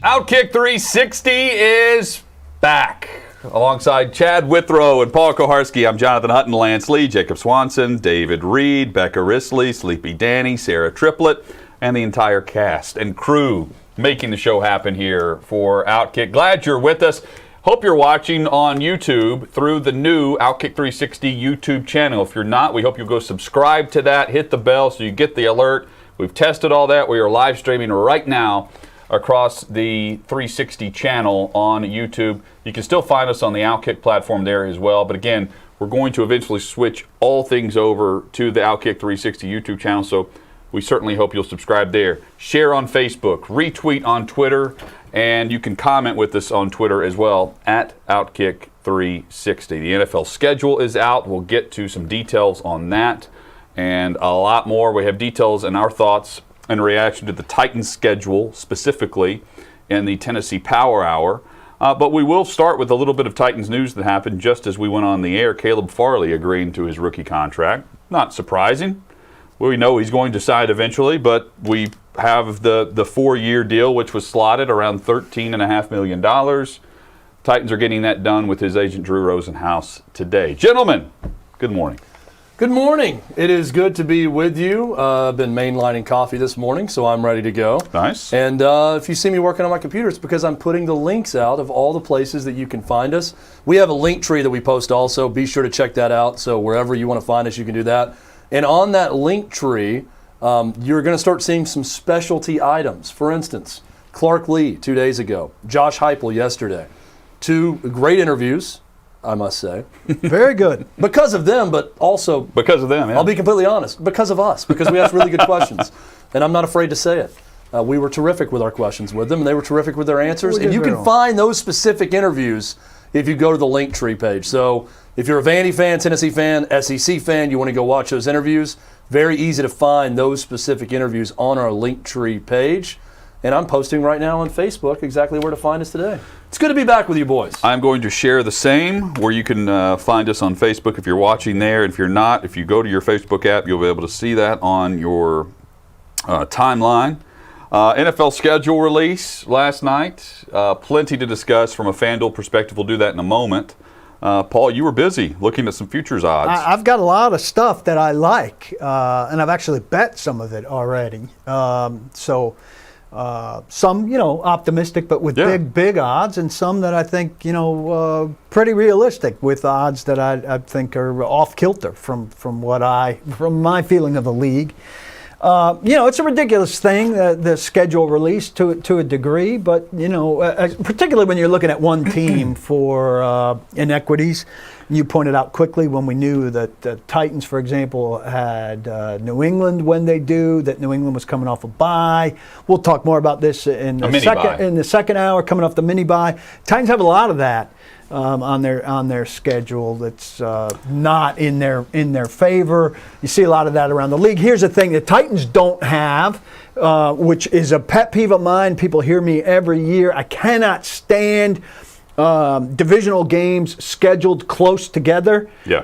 Outkick 360 is back. Alongside Chad Withrow and Paul Koharski, I'm Jonathan Hutton, Lance Lee, Jacob Swanson, David Reed, Becca Risley, Sleepy Danny, Sarah Triplett, and the entire cast and crew making the show happen here for Outkick. Glad you're with us. Hope you're watching on YouTube through the new Outkick 360 YouTube channel. If you're not, we hope you'll go subscribe to that, hit the bell so you get the alert. We've tested all that. We are live streaming right now across the 360 channel on YouTube. You can still find us on the Outkick platform there as well. But again, we're going to eventually switch all things over to the Outkick 360 YouTube channel. So we certainly hope you'll subscribe there. Share on Facebook, retweet on Twitter, and you can comment with us on Twitter as well at Outkick 360. The NFL schedule is out. We'll get to some details on that and a lot more. We have details and our thoughts in reaction to the Titans schedule, specifically in the Tennessee Power Hour. But we will start with a little bit of Titans news that happened just as we went on the air. Caleb Farley agreeing to his rookie contract. Not surprising. We know he's going to sign eventually, but we have the 4-year deal, which was slotted around $13.5 million. Titans are getting that done with his agent, Drew Rosenhaus, today. Gentlemen, good morning. Good morning. It is good to be with you. I've been mainlining coffee this morning, so I'm ready to go. Nice. And if you see me working on my computer, it's because I'm putting the links out of all the places that you can find us. We have a link tree that we post also. Be sure to check that out. So wherever you want to find us, you can do that. And on that link tree, You're going to start seeing some specialty items. For instance, Clark Lee 2 days ago, Josh Heupel yesterday. 2 great interviews, I must say. Very good. Because of them, but also Because of them, yeah. I'll be completely honest, because of us, because we asked really good questions. And I'm not afraid to say it. We were terrific with our questions with them, and they were terrific with their answers. And you can find those specific interviews if you go to the Linktree page. So if you're a Vandy fan, Tennessee fan, SEC fan, you want to go watch those interviews, very easy to find those specific interviews on our Linktree page. And I'm posting right now on Facebook exactly where to find us today. It's good to be back with you boys. I'm going to share the same, where you can find us on Facebook if you're watching there. And if you're not, if you go to your Facebook app, you'll be able to see that on your timeline. NFL schedule release last night. Plenty to discuss from a FanDuel perspective. We'll do that in a moment. Paul, you were busy looking at some futures odds. I've got a lot of stuff that I like, and I've actually bet some of it already. Some, optimistic, but with big odds, and some that I think, pretty realistic with odds that I think are off kilter from my feeling of the league. It's a ridiculous thing, the schedule release to a degree, but, particularly when you're looking at one team for inequities. You pointed out quickly when we knew that the Titans, for example, had New England when they do, that New England was coming off a bye. We'll talk more about this in the second hour, coming off the mini bye. Titans have a lot of that on their schedule that's not in their favor. You see a lot of that around the league. Here's the thing: the Titans don't have, which is a pet peeve of mine. People hear me every year. I cannot stand divisional games scheduled close together. Yeah.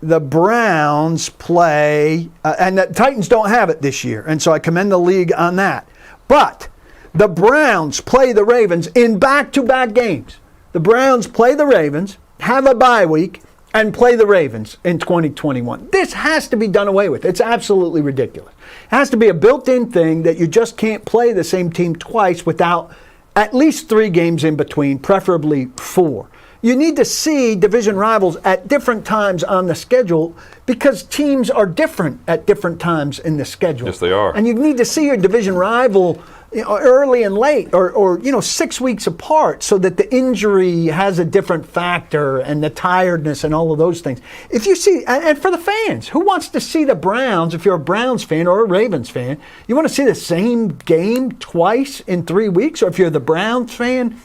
The Browns play, and the Titans don't have it this year, and so I commend the league on that. But the Browns play the Ravens in back-to-back games. The Browns play the Ravens, have a bye week, and play the Ravens in 2021. This has to be done away with. It's absolutely ridiculous. It has to be a built-in thing that you just can't play the same team twice without at least 3 games in between, preferably 4. You need to see division rivals at different times on the schedule because teams are different at different times in the schedule. Yes, they are. And you need to see your division rival early and late, or 6 weeks apart, so that the injury has a different factor and the tiredness and all of those things. If you see, and for the fans, who wants to see the Browns, if you're a Browns fan or a Ravens fan, you want to see the same game twice in 3 weeks? Or if you're the Browns fan,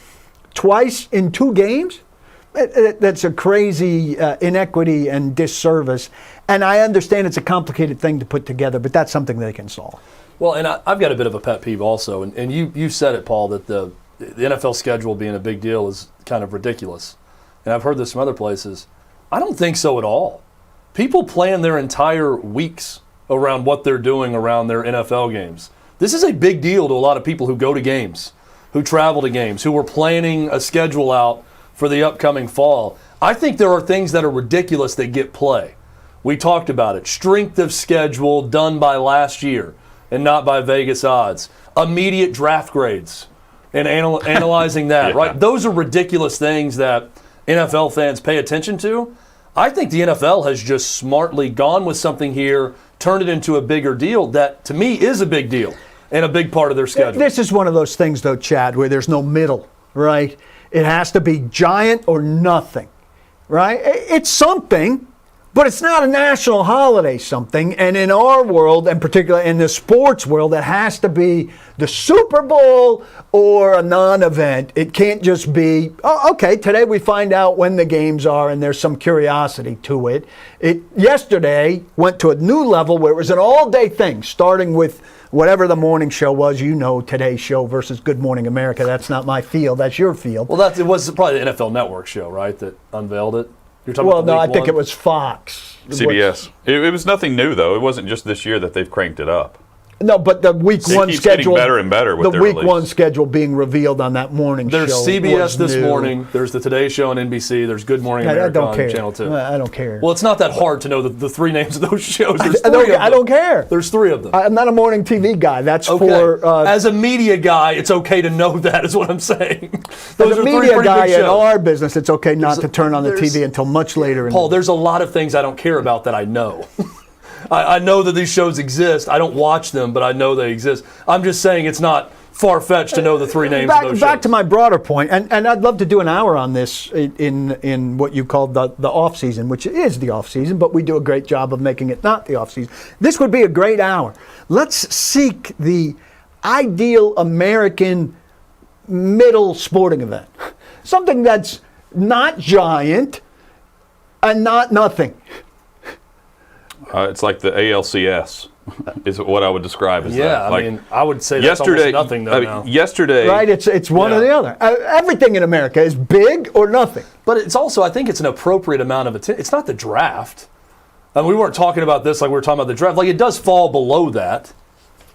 twice in 2 games? That's a crazy inequity and disservice. And I understand it's a complicated thing to put together, but that's something they can solve. Well, and I've got a bit of a pet peeve also, and you said it, Paul, that the NFL schedule being a big deal is kind of ridiculous. And I've heard this from other places. I don't think so at all. People plan their entire weeks around what they're doing around their NFL games. This is a big deal to a lot of people who go to games, who travel to games, who are planning a schedule out for the upcoming fall. I think there are things that are ridiculous that get play. We talked about it. Strength of schedule done by last year and not by Vegas odds. Immediate draft grades and analyzing that, right? Those are ridiculous things that NFL fans pay attention to. I think the NFL has just smartly gone with something here, turned it into a bigger deal that, to me, is a big deal and a big part of their schedule. This is one of those things, though, Chad, where there's no middle, right? It has to be giant or nothing, right? It's something, but it's not a national holiday something. And in our world, and particularly in the sports world, it has to be the Super Bowl or a non-event. It can't just be, oh, okay, today we find out when the games are and there's some curiosity to it. It yesterday went to a new level where it was an all-day thing, starting with whatever the morning show was, Today's Show versus Good Morning America. That's not my field. That's your field. Well, it was probably the NFL Network show, right, that unveiled it? You're talking well, about no, I think it was Fox. CBS. It was nothing new, though. It wasn't just this year that they've cranked it up. No, but the week one keeps schedule. Getting better and better with the their week release. one schedule being revealed on that morning There's show. There's CBS this new. morning. There's the Today Show on NBC. There's Good Morning America on Channel 2. I don't care. Well, it's not that hard to know the 3 names of those shows. There's I don't care. There's 3 of them. I'm not a morning TV guy. That's okay. for as a media guy, it's okay to know that. Is what I'm saying. Those as a are media 3 pretty guy big in shows. our business, it's okay not to turn on the TV until much later. Paul, there's a lot of things I don't care about that I know. I know that these shows exist. I don't watch them, but I know they exist. I'm just saying it's not far-fetched to know the three names of those Back shows. to my broader point, and I'd love to do an hour on this in what you called the off-season, which is the off-season, but we do a great job of making it not the off-season. This would be a great hour. Let's seek the ideal American middle sporting event. Something that's not giant and not nothing. It's like the ALCS. Is what I would describe as that. Yeah, I Like, mean, I would say that's almost nothing though now. Yesterday, Right? It's one or the other. Everything in America is big or nothing. But it's also, I think it's an appropriate amount of attention. It's not the draft. I mean, we weren't talking about this like we were talking about the draft. Like, it does fall below that,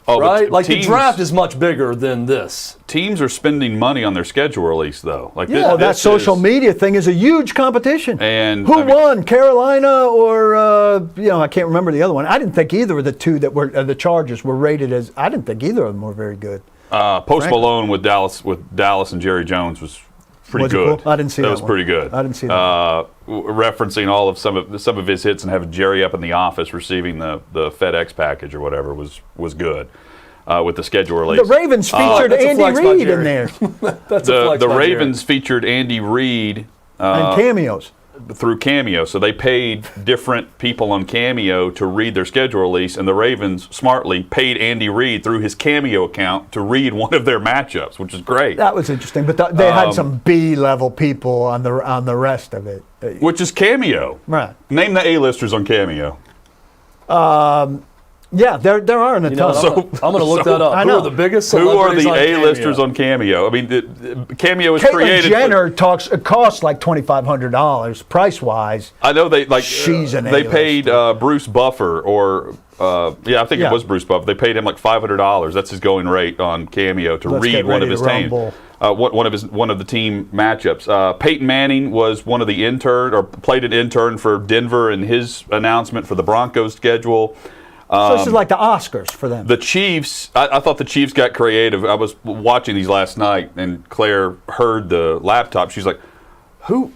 but right? Like, teams, the draft is much bigger than this. Teams are spending money on their schedule release, though. Like Yeah. Oh, that this social is- media thing is a huge competition. And Who I mean- won, Carolina or I can't remember the other one. I didn't think either of the two that were the Chargers were rated as. I didn't think either of them were very good. Post Frankly. Malone with Dallas and Jerry Jones was pretty Was it good. cool? I didn't see that was one. pretty good. I didn't see that referencing all of some of his hits and having Jerry up in the office receiving the FedEx package or whatever was good. With the schedule release, The Ravens featured that's a Andy flex by Reid in Jerry. there That's a the flex by Ravens featured Andy Reid and cameos. through Cameo, so they paid different people on Cameo to read their schedule release, and the Ravens smartly paid Andy Reid through his Cameo account to read one of their matchups, which is great. That was interesting, but they had some B-level people on the rest of it. Which is Cameo. Right. Name the A-listers on Cameo. Yeah, there are in a You know, ton. I'm going to look that up. I Who know. are the biggest Who are celebrities the on A-listers Cameo? on Cameo? I mean, Cameo is Caitlyn created. Jenner costs like $2,500 price-wise. I know they like. She's an they A-lister. paid Bruce Buffer, or I think Yeah. it was Bruce Buffer. They paid him like $500. That's his going rate on Cameo to Let's read get one ready of his to team. rumble. One of the team matchups. Peyton Manning was one of the intern or played an intern for Denver in his announcement for the Broncos schedule. So this is like the Oscars for them. The Chiefs, I thought the Chiefs got creative. I was watching these last night, and Claire heard the laptop. She's like, "Who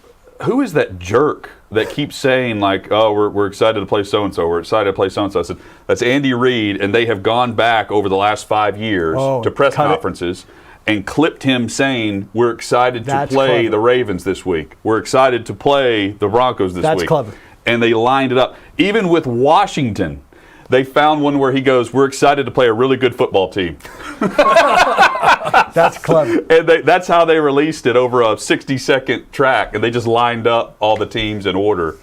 is that jerk that keeps saying like, oh, we're excited to play so and so. We're excited to play so and so." I said, "That's Andy Reid," and they have gone back over the last 5 years to press cut it. conferences and clipped him saying, "We're excited to That's play clever. the Ravens this week. We're excited to play the Broncos this That's week." clever. And they lined it up. Even with Washington, they found one where he goes, "We're excited to play a really good football team." That's clever. And that's how they released it over a 60-second track, and they just lined up all the teams in order.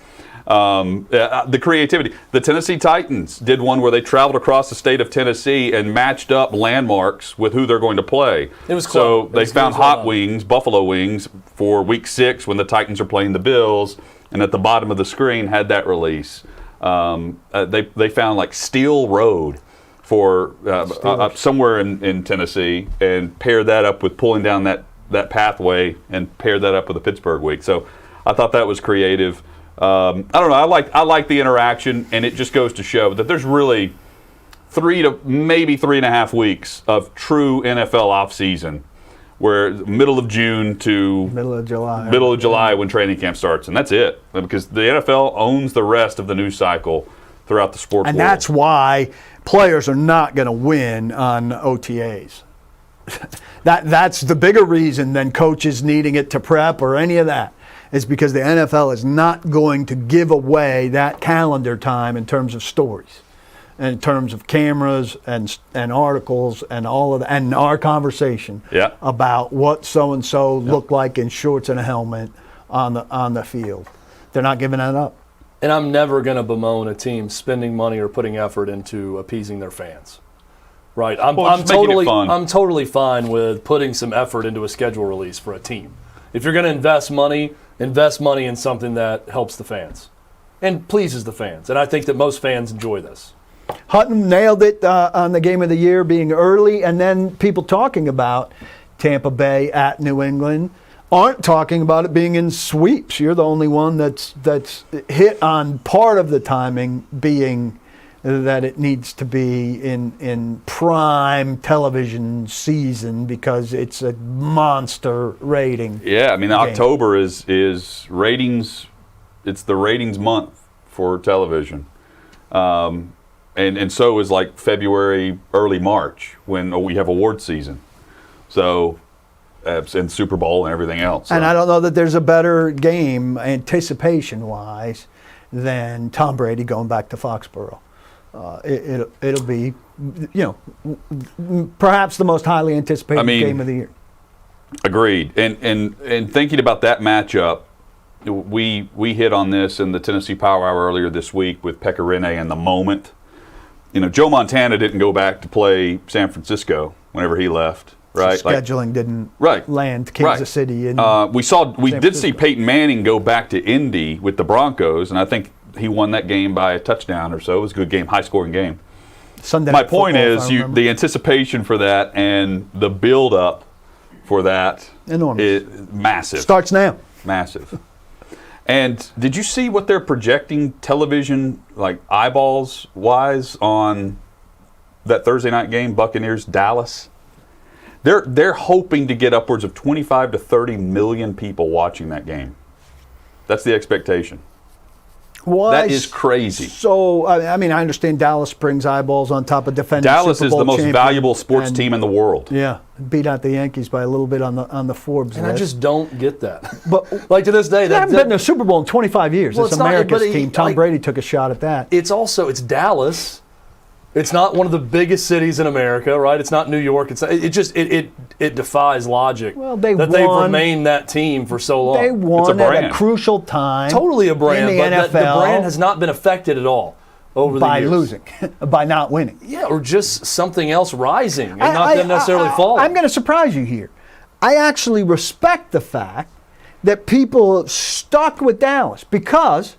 The creativity. The Tennessee Titans did one where they traveled across the state of Tennessee and matched up landmarks with who they're going to play. It was so close. they found It was well hot done. wings, buffalo wings, for Week 6 when the Titans are playing the Bills, and at the bottom of the screen had that release. They found like Steel Road for somewhere in Tennessee and paired that up with pulling down that pathway and paired that up with the Pittsburgh week. So I thought that was creative. I don't know. I like the interaction, and it just goes to show that there's really 3 to maybe 3.5 weeks of true NFL offseason, where middle of June to Middle of July when training camp starts, and that's it, because the NFL owns the rest of the news cycle throughout the sports And world. that's why players are not going to win on OTAs. That's the bigger reason than coaches needing it to prep or any of that. Is because the NFL is not going to give away that calendar time in terms of stories, and in terms of cameras and articles and all of that, and our conversation about what so and so looked like in shorts and a helmet on the field. They're not giving that up. And I'm never going to bemoan a team spending money or putting effort into appeasing their fans. Right? I'm just making it fun. I'm totally fine with putting some effort into a schedule release for a team. If you're going to invest money in something that helps the fans and pleases the fans. And I think that most fans enjoy this. Hutton nailed it on the game of the year being early, and then people talking about Tampa Bay at New England aren't talking about it being in sweeps. You're the only one that's hit on part of the timing being that it needs to be in prime television season because it's a monster rating. Yeah, I mean, game. October is ratings. It's the ratings month for television. And so is like February, early March when we have award season. So, and Super Bowl and everything else. So. And I don't know that there's a better game anticipation-wise than Tom Brady going back to Foxborough. It'll be, perhaps the most highly anticipated game of the year. Agreed. And thinking about that matchup, we hit on this in the Tennessee Power Hour earlier this week with Pecorine and the moment. Joe Montana didn't go back to play San Francisco whenever he left. Right, so scheduling didn't land Kansas City. We did see Peyton Manning go back to Indy with the Broncos, and I think he won that game by a touchdown or so. It was a good game, high-scoring game. Sunday My point is, the anticipation for that and the build-up for that is massive. Starts now. Massive. And did you see what they're projecting television, like eyeballs-wise, on that Thursday night game, Buccaneers-Dallas? They're hoping to get upwards of 25 to 30 million people watching that game. That's the expectation. That is crazy. So, I understand Dallas brings eyeballs on top of defending Dallas Super Bowl is the most champion valuable sports team in the world. Yeah, beat out the Yankees by a little bit on the Forbes and list. I just don't get that. But like to this day, they haven't been to a Super Bowl in 25 years. Well, it's America's team. Tom Brady took a shot at that. It's Dallas. It's not one of the biggest cities in America, right? It's not New York. It defies logic. Well, they've remained that team for so long. They won at a crucial time. Totally a brand, in the NFL, the brand has not been affected at all over the years. By losing, by not winning. Yeah, or just something else rising and not them necessarily falling. I'm going to surprise you here. I actually respect the fact that people stuck with Dallas because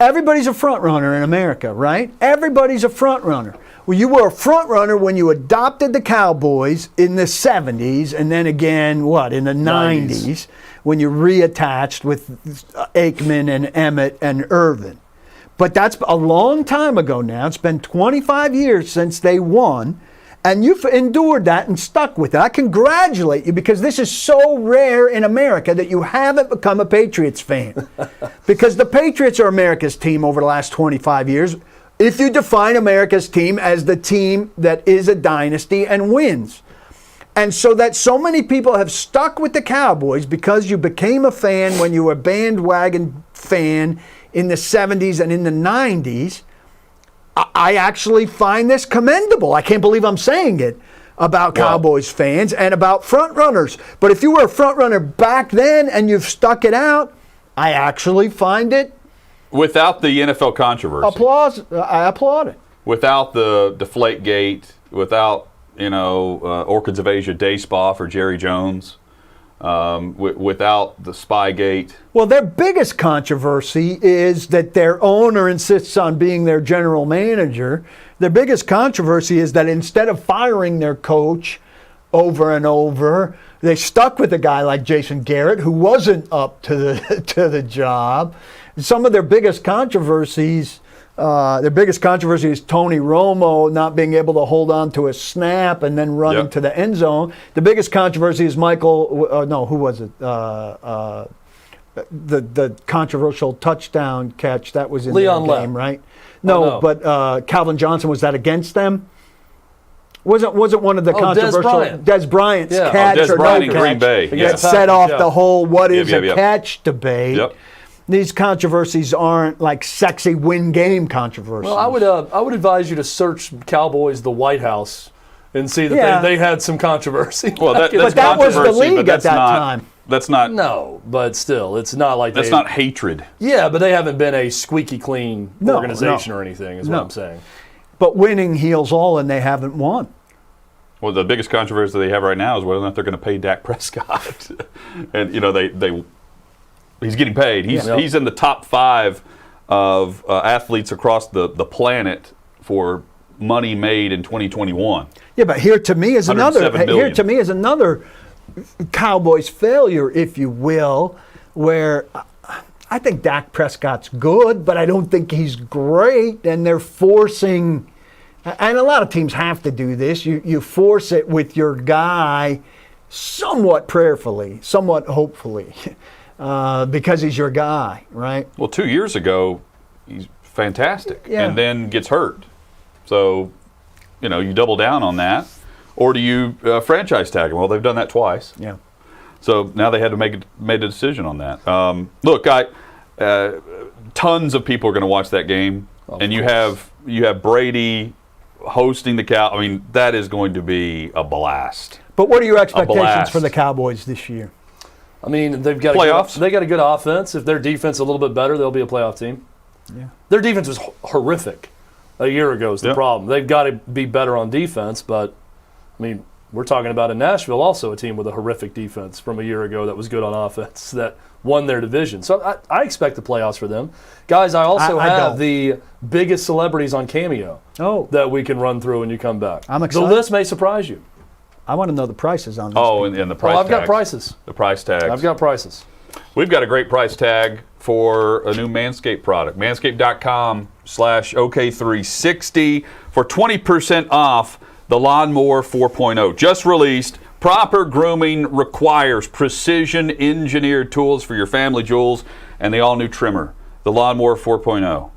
everybody's a front runner in America, right? Everybody's a front runner. Well, you were a front runner when you adopted the Cowboys in the 70s, and then again, in the 90s, when you reattached with Aikman and Emmett and Irvin. But that's a long time ago now. It's been 25 years since they won, and you've endured that and stuck with it. I congratulate you because this is so rare in America that you haven't become a Patriots fan. Because the Patriots are America's team over the last 25 years. If you define America's team as the team that is a dynasty and wins. And so that so many people have stuck with the Cowboys because you became a fan when you were a bandwagon fan in the 70s and in the 90s. I actually find this commendable. I can't believe I'm saying it about Cowboys fans and about front runners. But if you were a front runner back then and you've stuck it out, I actually find it without the NFL controversy. I applaud it. Without the Deflategate, without Orchids of Asia Day Spa for Jerry Jones, without the Spygate. Well, their biggest controversy is that their owner insists on being their general manager. Their biggest controversy is that instead of firing their coach over and over, they stuck with a guy like Jason Garrett who wasn't up to the job. Some of their biggest controversies. Is Tony Romo not being able to hold on to a snap and then running to the end zone. The biggest controversy is who was it? The controversial touchdown catch that was in the game, right? No, but Calvin Johnson, was that against them? Wasn't one of the controversial Des Bryant's catch Des or Bryant no in Green catch Bay. that set off the whole what is a catch debate. Yep. These controversies aren't like sexy win game controversies. Well, I would advise you to search Cowboys the White House and see that they had some controversy. Well, but that was the league at that time. That's not. No, but still, it's not like that's not hatred. Yeah, but they haven't been a squeaky clean organization or anything. Is what I'm saying. But winning heals all, and they haven't won. Well, the biggest controversy they have right now is whether or not they're going to pay Dak Prescott, and they. He's getting paid. He's in the top 5 of athletes across the planet for money made in 2021. Yeah, but here to me is another Cowboys failure, if you will, where I think Dak Prescott's good, but I don't think he's great, and they're forcing. And a lot of teams have to do this. You force it with your guy, somewhat prayerfully, somewhat hopefully. Because he's your guy, right? Well, 2 years ago, he's fantastic, and then gets hurt. So, you double down on that, or do you franchise tag them? Well, they've done that twice. Yeah. So now they had to make a decision on that. Look, tons of people are going to watch that game, and you have Brady hosting the Cow. I mean, that is going to be a blast. But what are your expectations for the Cowboys this year? I mean, they've got playoffs. They got a good offense. If their defense is a little bit better, they'll be a playoff team. Yeah. Their defense was horrific a year ago is the problem. They've got to be better on defense, but, I mean, we're talking about in Nashville also a team with a horrific defense from a year ago that was good on offense that won their division. So I expect the playoffs for them. Guys, I also have the biggest celebrities on Cameo that we can run through when you come back. I'm excited. The list may surprise you. I want to know the prices on this. And the price I've got tags. prices. The price tags. I've got prices. We've got a great price tag for a new Manscaped product. Manscaped.com/OK360 for 20% off the Lawnmower 4.0. Just released. Proper grooming requires precision engineered tools for your family jewels and the all-new trimmer, the Lawnmower 4.0.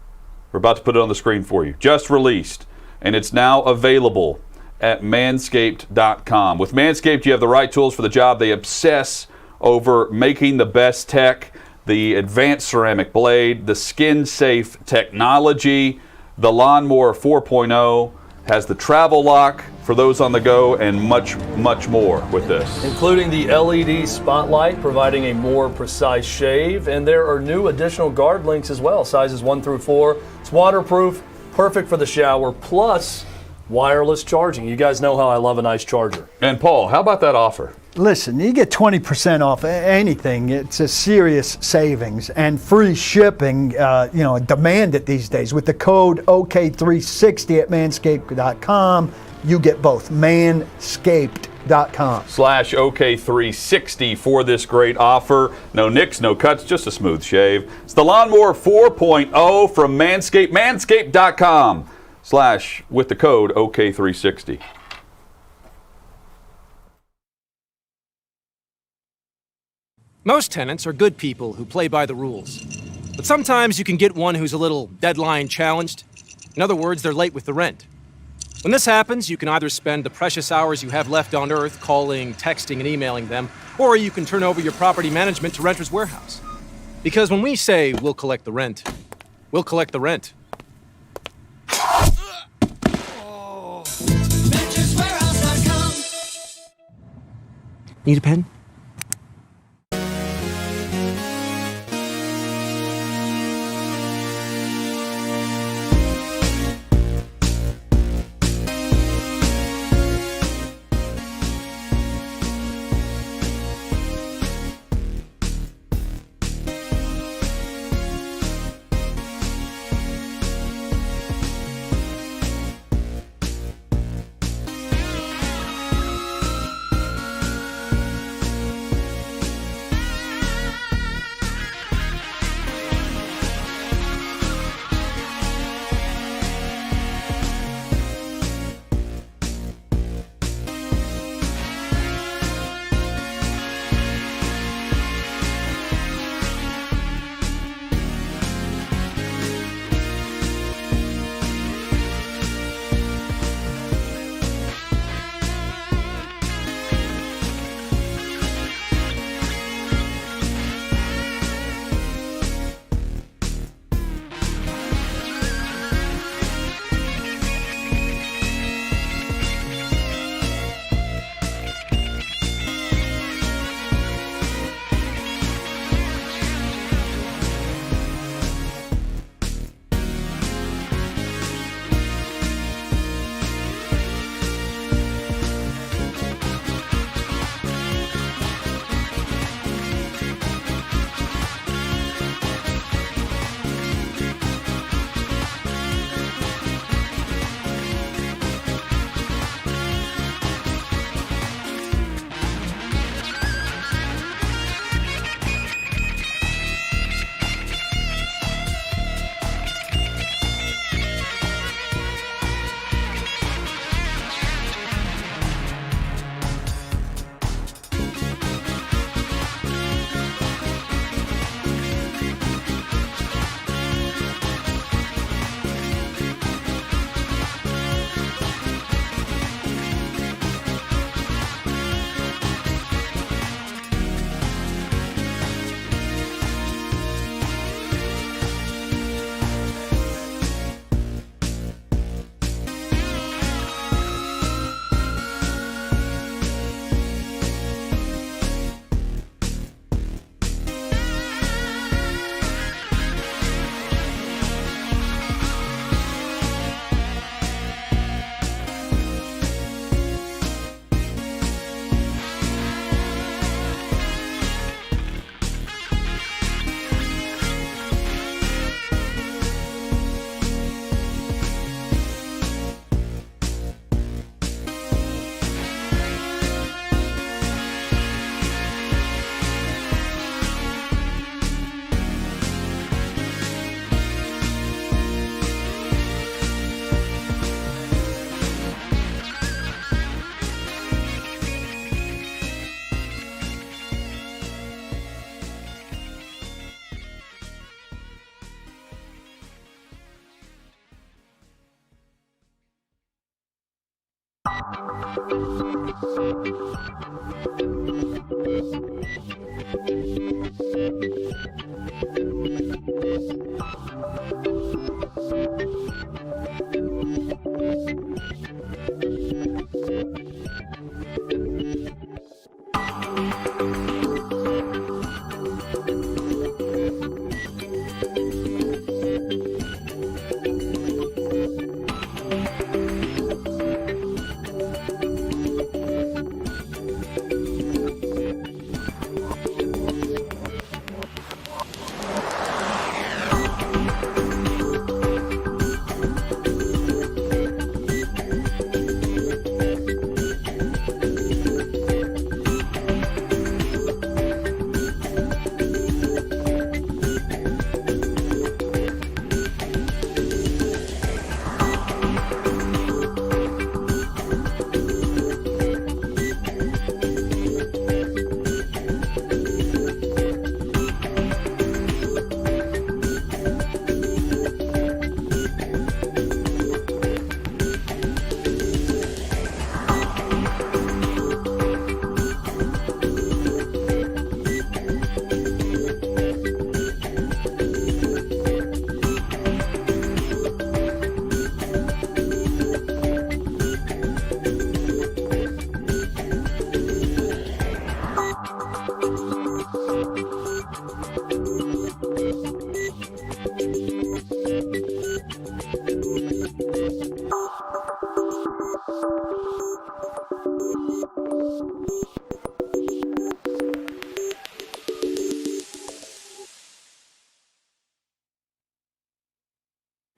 We're about to put it on the screen for you. Just released, and it's now available at manscaped.com. With Manscaped, you have the right tools for the job. They obsess over making the best tech, the advanced ceramic blade, the skin-safe technology. The Lawnmower 4.0 has the travel lock for those on the go, and much, much more with this. Including the LED spotlight, providing a more precise shave. And there are new additional guard links as well, sizes 1 through 4. It's waterproof, perfect for the shower, plus wireless charging. You guys know how I love a nice charger. And Paul, how about that offer? Listen, you get 20% off anything. It's a serious savings and free shipping. Demand it these days. With the code OK360 at manscaped.com, you get both. Manscaped.com/OK360 for this great offer. No nicks, no cuts, just a smooth shave. It's the Lawnmower 4.0 from Manscaped. Manscaped.com/ with the code OK360. Most tenants are good people who play by the rules. But sometimes you can get one who's a little deadline challenged. In other words, they're late with the rent. When this happens, you can either spend the precious hours you have left on Earth calling, texting, and emailing them, or you can turn over your property management to Renters Warehouse. Because when we say we'll collect the rent, we'll collect the rent. Need a pen?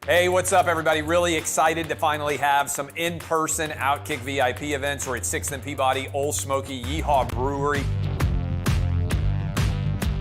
Hey, what's up, everybody? Really excited to finally have some in-person Outkick VIP events. We're at 6th and Peabody, Old Smoky, Yeehaw Brewery.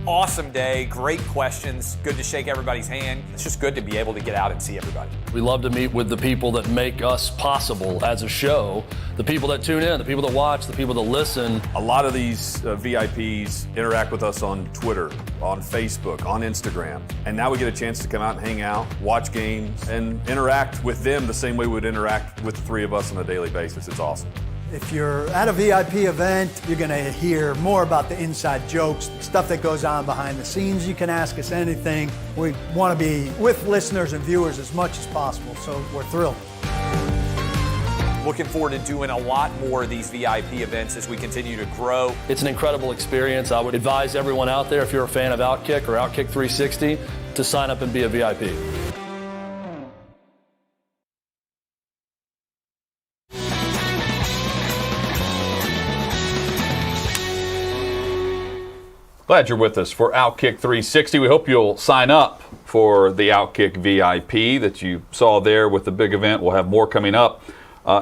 Awesome day, great questions, good to shake everybody's hand. It's just good to be able to get out and see everybody. We love to meet with the people that make us possible as a show, the people that tune in, the people that watch, the people that listen. A lot of these VIPs interact with us on Twitter, on Facebook, on Instagram. And now we get a chance to come out and hang out, watch games, and interact with them the same way we would interact with the three of us on a daily basis. It's awesome. If you're at a VIP event, you're going to hear more about the inside jokes, stuff that goes on behind the scenes. You can ask us anything. We want to be with listeners and viewers as much as possible, so we're thrilled. Looking forward to doing a lot more of these VIP events as we continue to grow. It's an incredible experience. I would advise everyone out there, if you're a fan of Outkick or Outkick 360, to sign up and be a VIP. Glad you're with us for Outkick 360. We hope you'll sign up for the Outkick VIP that you saw there with the big event. We'll have more coming up,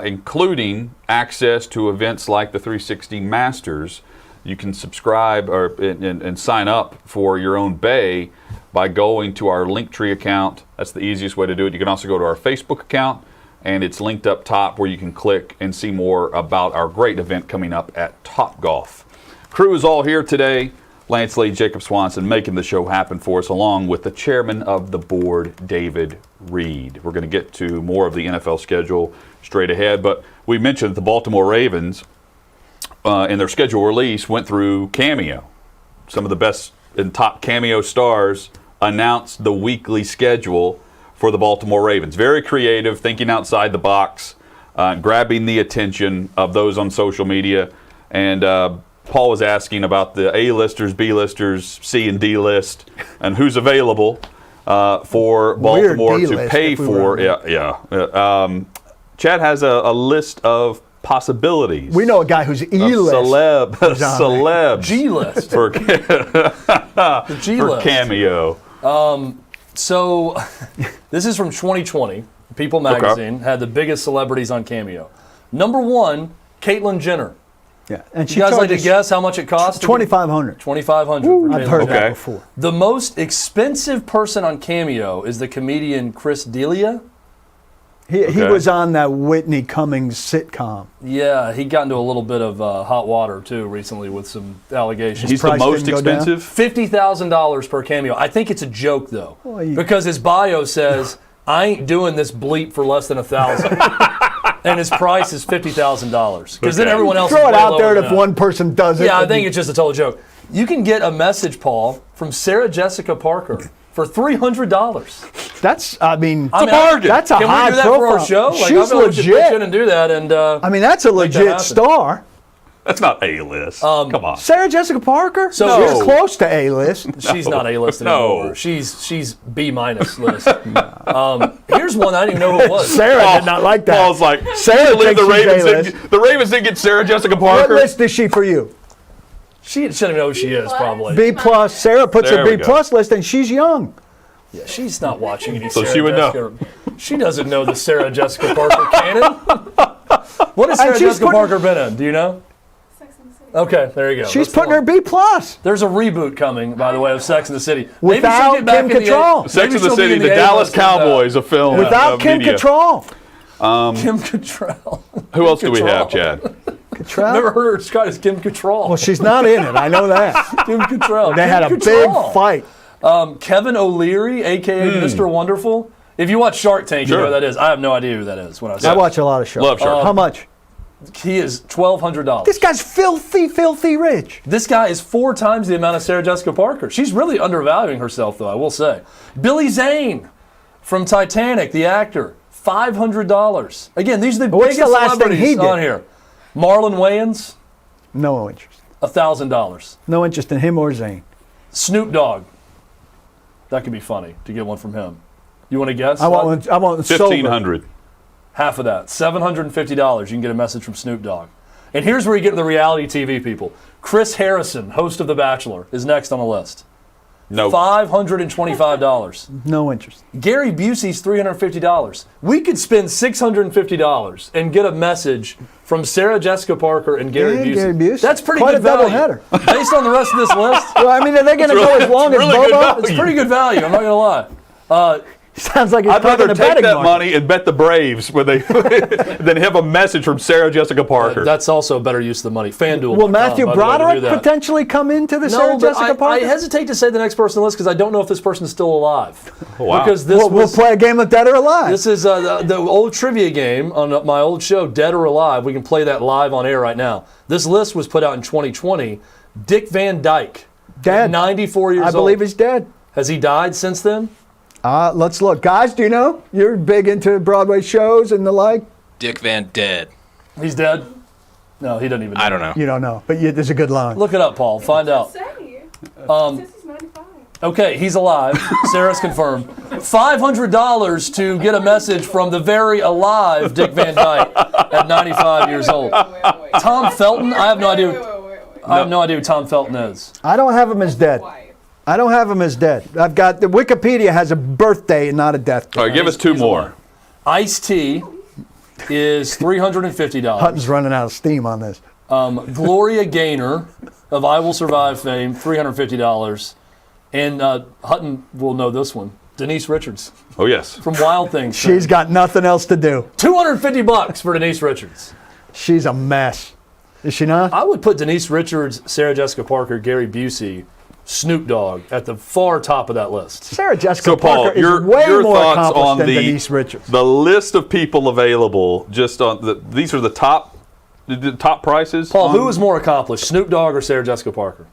including access to events like the 360 Masters. You can subscribe and sign up for your own bay by going to our Linktree account. That's the easiest way to do it. You can also go to our Facebook account, and it's linked up top where you can click and see more about our great event coming up at Topgolf. Crew is all here today. Lance Lee, Jacob Swanson, making the show happen for us, along with the chairman of the board, David Reed. We're going to get to more of the NFL schedule straight ahead, but we mentioned the Baltimore Ravens in their schedule release went through Cameo. Some of the best and top Cameo stars announced the weekly schedule for the Baltimore Ravens. Very creative, thinking outside the box, grabbing the attention of those on social media, and Paul was asking about the A-listers, B-listers, C and D list, and who's available for Baltimore to pay for. Chad has a list of possibilities. We know a guy who's E-list. Celeb. G-list. For, The G-list. for Cameo. So this is from 2020. People magazine had the biggest celebrities on Cameo. Number one, Caitlyn Jenner. Yeah, and You guys like to guess how much it costs? $2,500. $2,500. I've heard Okay. that before. The most expensive person on Cameo is the comedian Chris D'Elia. He Okay. was on that Whitney Cummings sitcom. Yeah, he got into a little bit of hot water too recently with some allegations. He's the price most didn't go down? expensive. $50,000 per cameo. I think it's a joke though, Well, because his bio says, "I ain't doing this bleep for less than $1,000." and his price is $50,000. Because then Okay. everyone else Throw is it way out there, lower and than if that. one person does it. Yeah, I then- think it's just a total joke. You can get a message, Paul, from Sarah Jessica Parker for $300. That's, I mean, I mean, bargain. that's a Can high we do that profile. for our show? Like, She's I bet we should pitch in legit. and do that. And I mean, that's a that legit happen. star. That's not A-list. Come on. Sarah Jessica Parker? So- She's No. close to A-list. she's not A-list No. anymore. She's B-minus list. Here's one I didn't even know who it was. Sarah did not like that. Paul's like, Sarah you believe thinks the she's Ravens A-list. didn't, the Ravens didn't get Sarah Jessica What Parker? list is she for you? She doesn't even know who she is, probably. B plus. Sarah puts There her we B go. plus list, and she's young. Yeah, she's not watching any So Sarah she would know. Jessica. She doesn't know the Sarah Jessica Parker canon. What has Sarah And she's Jessica putting- Parker been in? Do you know? Sex and the City. Okay, there you go. She's That's putting the her one. B plus. There's a reboot coming, by the way, of Sex and the City. Without she'll get back Kim in the Cattrall. Sex maybe and the she'll be City, in the Dallas A-list and, Cowboys, a film. Without Kim media. Cattrall. Kim Cattrall. Who else do we have, Cattrall. Chad? Cattrall? Never heard her described as Kim Cattrall. Well, she's not in it. I know that. Kim Cattrall. They had a Kim big Cattrall. fight. Kevin O'Leary, a.k.a. Mr. Wonderful. If you watch Shark Tank, you know Sure. who that is. I have no idea who that is. When I I say watch a lot of shows. Love Shark. How much? he is $1,200. This guy's filthy, filthy rich. This guy is 4 times the amount of Sarah Jessica Parker. She's really undervaluing herself, though, I will say. Billy Zane from Titanic, the actor, $500. Again, these are the What's biggest the last thing he celebrities did? on here. Marlon Wayans, No interest. $1,000. No interest in him or Zane. Snoop Dogg. That could be funny to get one from him. You want to guess? I want sober. 1,500. Half of that, $750. You can get a message from Snoop Dogg. And here's where you get the reality TV people. Chris Harrison, host of The Bachelor, is next on the list. No. $525. No interest. Gary Busey's $350. We could spend $650 and get a message from Sarah Jessica Parker and Gary Yeah, Busey. Gary Busey. That's pretty Quite good a double value. header. Based on the rest of this list, Well, I mean, are they going to go as long as really good Bobo? value. it's pretty good value. I'm not going to lie. Sounds like he's I'd talking rather a take betting that market. money and bet the Braves when they than have a message from Sarah Jessica Parker. That's also a better use of the money. FanDuel. Will Matthew by the way, to do Broderick that. potentially come into the Sarah but Jessica I Parker? hesitate to say the next person on the list because I don't know if this person is still alive. Wow. Because this We'll was play a game of Dead or Alive. this is the old trivia game on my old show, Dead or Alive. We can play that live on air right now. This list was put out in 2020. Dick Van Dyke, Dead. 94 years I old. believe he's dead. Has he died since then? Let's look. Guys, do you know? You're big into Broadway shows and the like. Dick Van Dead. He's dead. No, he doesn't even know. I don't know. You don't know, but there's a good line. Look it up, Paul. Find out. Say. Since he's 95. Okay, he's alive. Sarah's confirmed. $500 to get a message from the very alive Dick Van Dyke at 95 years old. Wait. Tom Felton? I have no idea. Wait. I have no idea who Tom Felton is. I don't have him as dead. I don't have him as dead. I've got the Wikipedia has a birthday and not a death. All right, give us 2 more. Ice-T is $350. Hutton's running out of steam on this. Gloria Gaynor of I Will Survive fame, $350. And Hutton will know this one. Denise Richards Oh, yes. from Wild Things. She's got nothing else to do. $250 for Denise Richards. She's a mess. Is she not? I would put Denise Richards, Sarah Jessica Parker, Gary Busey, Snoop Dogg at the far top of that list. Sarah Jessica So, Paul, Parker your is way more thoughts accomplished on than the Denise Richards. the list of people available? Just on these are the top prices. Paul, who is more accomplished, Snoop Dogg or Sarah Jessica Parker?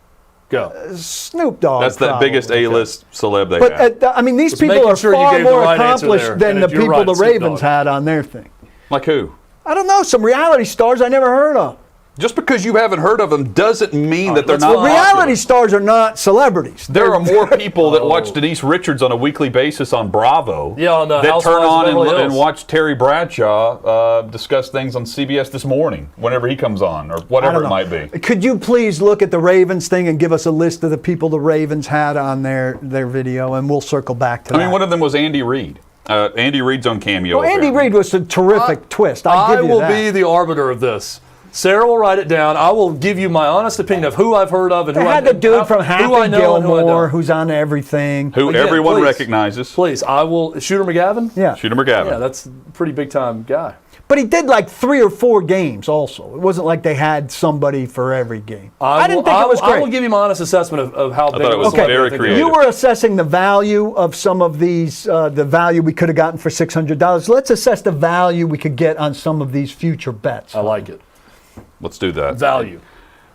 Go. Snoop Dogg. That's the biggest probably. A-list celeb they have. But I mean, these Just people making are sure you far gave the more right answer accomplished there. than And the if you're people right, the Snoop Ravens Dogg. had on their thing. Like who? I don't know. Some reality stars I never heard of. Just because you haven't heard of them doesn't mean that they're let's not go. popular. Reality stars are not celebrities. There are more people that watch Denise Richards on a weekly basis on Bravo Yeah, on the that Housewives turn of on Beverly and Hills. watch Terry Bradshaw discuss things on CBS This Morning whenever he comes on or I whatever don't it know. might be. Could you please look at the Ravens thing and give us a list of the people the Ravens had on their video, and we'll circle back to I that. mean, one of them was Andy Reid. Andy Reid's on Cameo. Well, Andy apparently. Reid was a terrific twist. I I'll give you will that. be the arbiter of this. Sarah will write it down. I will give you my honest opinion of who I've heard of and They who had the dude from who I Happy know and who I Gilmore, don't. who's on everything. Who Again, everyone please. recognizes. Please, I will. Shooter McGavin? Yeah. Shooter McGavin. Yeah, that's a pretty big time guy. But he did like 3 or 4 games also. It wasn't like they had somebody for every game. I didn't think it was great. I will give you my honest assessment of how big thought it was was. very creative. You were assessing the value of some of these, the value we could have gotten for $600. Let's assess the value we could get on some of these future bets. I like it. Let's do that. Value.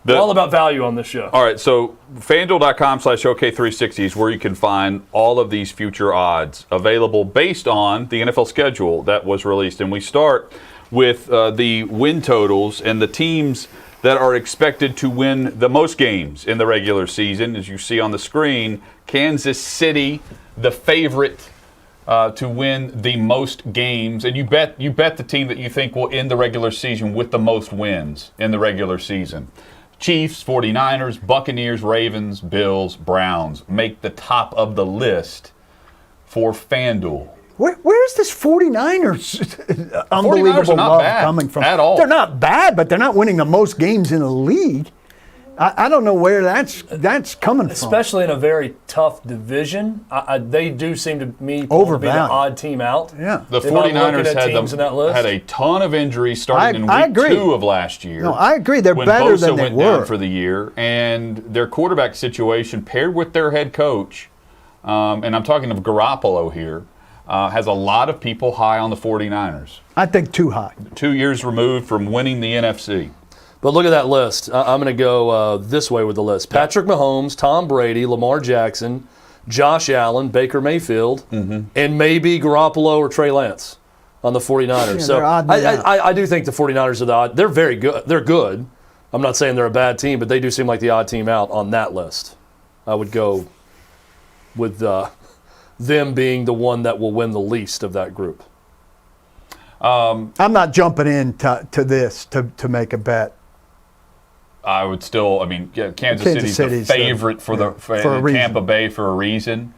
All about value on this show. All right, so FanDuel.com/OK360 is where you can find all of these future odds available based on the NFL schedule that was released. And we start with the win totals and the teams that are expected to win the most games in the regular season. As you see on the screen, Kansas City, the favorite to win the most games. And you bet the team that you think will end the regular season with the most wins in the regular season. Chiefs, 49ers, Buccaneers, Ravens, Bills, Browns make the top of the list for FanDuel. Where's this 49ers are unbelievable not love bad coming from? at all. They're not bad, but they're not winning the most games in the league. I don't know where that's coming from. Especially in a very tough division. They do seem to me to be the Overvalued. odd team out. Yeah. The If I'm looking 49ers at teams in that list. had a ton of injuries starting in I week agree. 2 of last year. No, I agree. They're when better Bosa than they went were. down for the year, and their quarterback situation paired with their head coach, and I'm talking of Garoppolo here, has a lot of people high on the 49ers. I think too high. 2 years removed from winning the NFC. But look at that list. I'm going to go this way with the list. Patrick Mahomes, Tom Brady, Lamar Jackson, Josh Allen, Baker Mayfield, and maybe Garoppolo or Trey Lance on the 49ers. Yeah, So they're odd man out. I do think the 49ers are the odd. They're very good. They're good. I'm not saying they're a bad team, but they do seem like the odd team out on that list. I would go with them being the one that will win the least of that group. I'm not jumping in to this to make a bet. I would still, Kansas City's the favorite for a reason. Tampa Bay for a reason.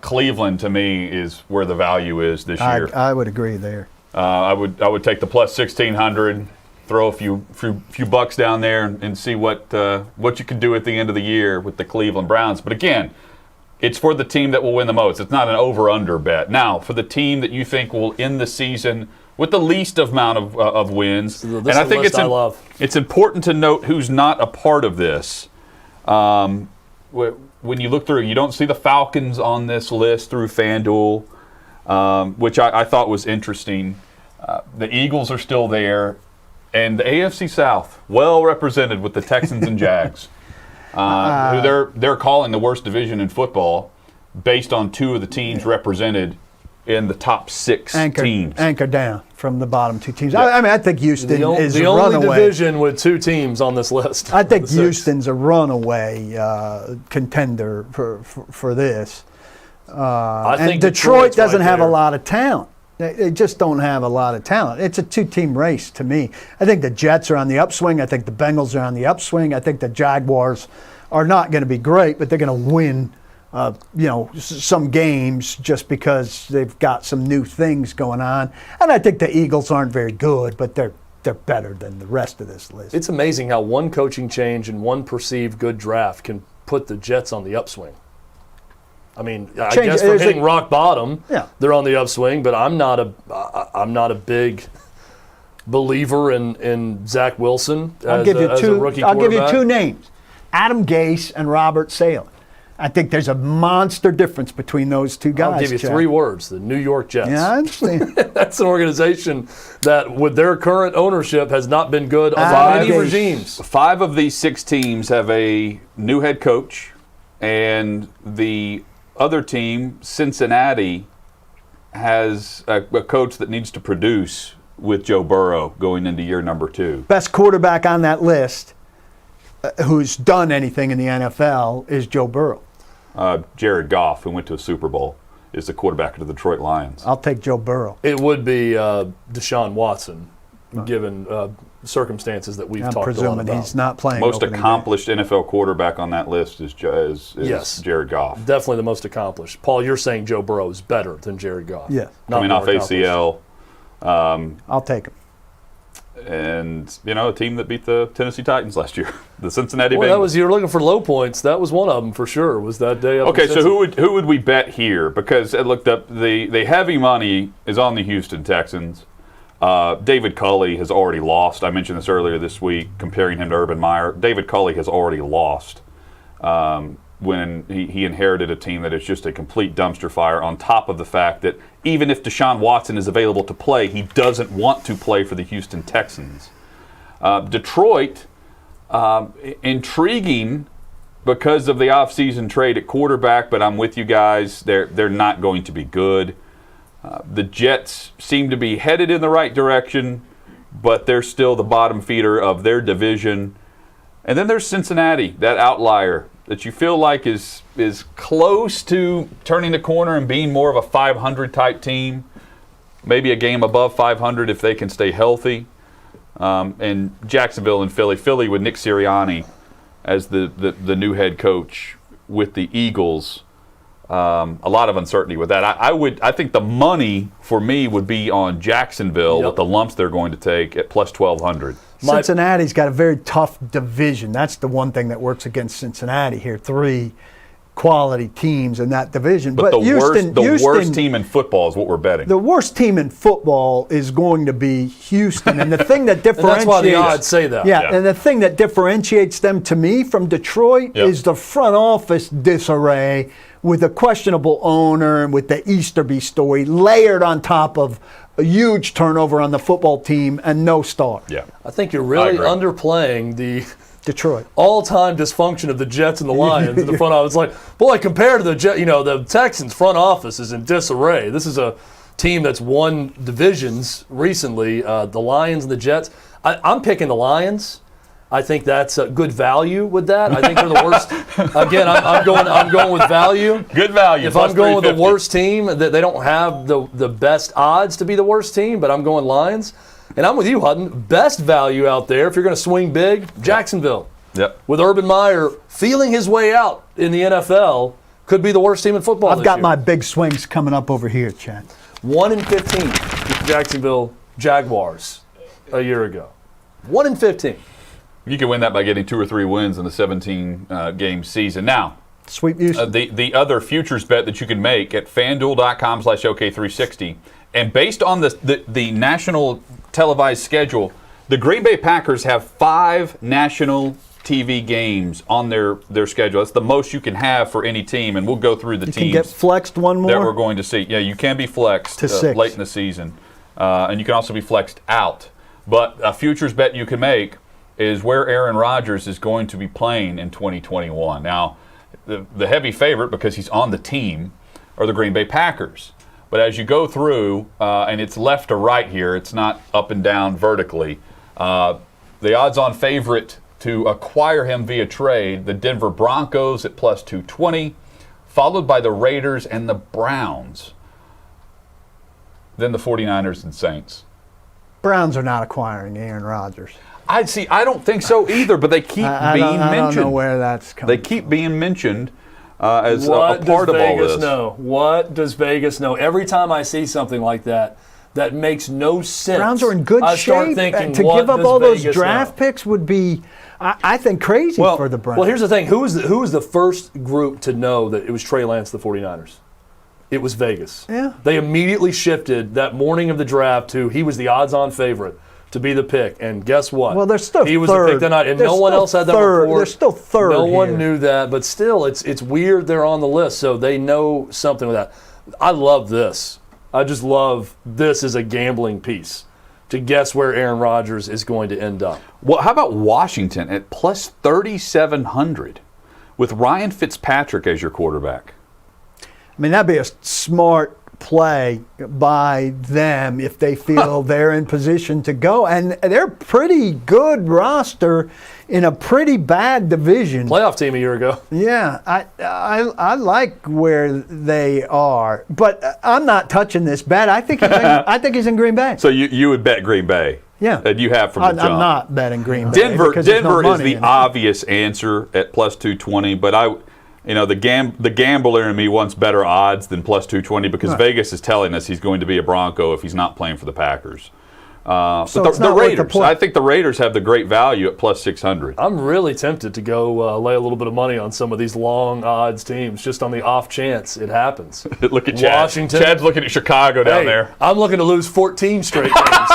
Cleveland, to me, is where the value is this year. I would agree there. I would take the plus 1,600, throw a few bucks down there, and see what you can do at the end of the year with the Cleveland Browns. But again, it's for the team that will win the most. It's not an over/under bet. Now, for the team that you think will end the season with the least amount of wins, and I think it's important to note who's not a part of this. When you look through, you don't see the Falcons on this list through FanDuel, which I thought was interesting. The Eagles are still there, and the AFC South well represented with the Texans and Jags, who they're calling the worst division in football, based on 2 of the teams represented in the top 6 teams. Anchor down from the bottom 2 teams. Yeah. I think Houston is the a only runaway. division with 2 teams on this list. I think Houston's a runaway contender for this. I and think Detroit doesn't right have a there. lot of talent. They just don't have a lot of talent. It's a 2-team race to me. I think the Jets are on the upswing. I think the Bengals are on the upswing. I think the Jaguars are not going to be great, but they're going to win some games just because they've got some new things going on. And I think the Eagles aren't very good, but they're better than the rest of this list. It's amazing how one coaching change and one perceived good draft can put the Jets on the upswing. I guess from hitting rock bottom, they're on the upswing. But I'm not a big believer in Zach Wilson as a rookie quarterback. I'll give you 2 names: Adam Gase and Robert Saleh. I think there's a monster difference between those 2 guys. I'll give you Chad. 3 words: the New York Jets. Yeah, I understand. That's an organization that, with their current ownership, has not been good under many regimes. 5 of these 6 teams have a new head coach, and the other team, Cincinnati, has a coach that needs to produce with Joe Burrow going into year number 2. Best quarterback on that list who's done anything in the NFL is Joe Burrow. Jared Goff, who went to a Super Bowl, is the quarterback of the Detroit Lions. I'll take Joe Burrow. It would be Deshaun Watson, given circumstances that we've talked a lot presuming about. he's not playing. Most opening accomplished NFL quarterback on that list is Yes. Jared Goff. Definitely the most accomplished. Paul, you're saying Joe Burrow is better than Jared Goff. Yeah. Not Coming more off accomplished. ACL. I'll take him. and a team that beat the Tennessee Titans last year, the Cincinnati Bengals. Well, you're looking for low points. That was one of them for sure. Was that day? Okay, so who would we bet here? Because I looked up the heavy money is on the Houston Texans. David Culley has already lost. I mentioned this earlier this week, comparing him to Urban Meyer. David Culley has already lost when he inherited a team that is just a complete dumpster fire, on top of the fact that even if Deshaun Watson is available to play, he doesn't want to play for the Houston Texans. Detroit, intriguing because of the offseason trade at quarterback, but I'm with you guys. They're not going to be good. The Jets seem to be headed in the right direction, but they're still the bottom feeder of their division. And then there's Cincinnati, that outlier that you feel like is close to turning the corner and being more of a 500 type team, maybe a game above 500 if they can stay healthy. And Jacksonville and Philly with Nick Sirianni as the new head coach with the Eagles. A lot of uncertainty with that. I think the money for me would be on Jacksonville with the lumps they're going to take at plus 1,200. Cincinnati's got a very tough division. That's the one thing that works against Cincinnati here. 3 quality teams in that division. But the Houston, worst team in football is what we're betting. The worst team in football is going to be Houston. And the thing that differentiates... that's why the odds say that. Yeah, and the thing that differentiates them to me from Detroit is the front office disarray with a questionable owner and with the Easterby story layered on top of a huge turnover on the football team and no star. Yeah, I think you're really underplaying the Detroit all-time dysfunction of the Jets and the Lions in the front office. Like, boy, compared to the Texans front office is in disarray. This is a team that's won divisions recently. The Lions and the Jets. I'm picking the Lions. I think that's a good value with that. I think they're the worst. Again, I'm going with value. Good value. If I'm going with the worst team, they don't have the best odds to be the worst team, but I'm going Lions. And I'm with you, Hutton. Best value out there, if you're going to swing big, Jacksonville. Yep. With Urban Meyer feeling his way out in the NFL, could be the worst team in football I've this got year. my big swings coming up over here, Chad. 1-15, Jacksonville Jaguars a year ago. 1-15. You can win that by getting 2 or 3 wins in the 17-game season. Now, Sweep Houston. the other futures bet that you can make at FanDuel.com/OK360, and based on the national televised schedule, the Green Bay Packers have 5 national TV games on their schedule. That's the most you can have for any team, and we'll go through the you teams can get flexed one more that we're going to see. Yeah, you can be flexed to 6 late in the season, and you can also be flexed out. But a futures bet you can make is where Aaron Rodgers is going to be playing in 2021. Now, the heavy favorite, because he's on the team, are the Green Bay Packers. But as you go through, and it's left to right here, it's not up and down vertically, the odds-on favorite to acquire him via trade, the Denver Broncos at plus 220, followed by the Raiders and the Browns, then the 49ers and Saints. Browns are not acquiring Aaron Rodgers. I don't think so either, but they keep being mentioned. I don't know where that's coming They keep being mentioned as a What part does of all Vegas this. know? What does Vegas know? Every time I see something like that makes no sense. Browns are in good I start shape. thinking, To what give up does all those Vegas draft know? picks would be, I think, crazy for the Browns. Well, here's the thing. Who was the first group to know that it was Trey Lance, the 49ers? It was Vegas. Yeah. They immediately shifted that morning of the draft to he was the odds-on favorite to be the pick. And guess what? Well, they're still he was third. the pick that night, and They're no one still else had that third. report. They're still third No one here. knew that, but still, it's weird they're on the list, so they know something with that. I love this. I just love this as a gambling piece to guess where Aaron Rodgers is going to end up. Well, how about Washington at plus 3,700 with Ryan Fitzpatrick as your quarterback? I mean, that'd be a smart play by them if they feel they're in position to go. And they're pretty good roster in a pretty bad division. Playoff team a year ago. Yeah, I like where they are, but I'm not touching this bet. I think he's in Green Bay. So you would bet Green Bay? Yeah, and you have from the jump. I'm not betting Green Bay. Denver because there's no is money the in it. obvious answer at plus 220, but the gambler in me wants better odds than plus 220 because Vegas is telling us he's going to be a Bronco if he's not playing for the Packers. So but it's the not worth the Raiders, point. I think the Raiders have the great value at plus 600. I'm really tempted to go lay a little bit of money on some of these long odds teams, just on the off chance it happens. Look at Chad. Washington. Chad's looking at Chicago down Hey, there. I'm looking to lose 14 straight games.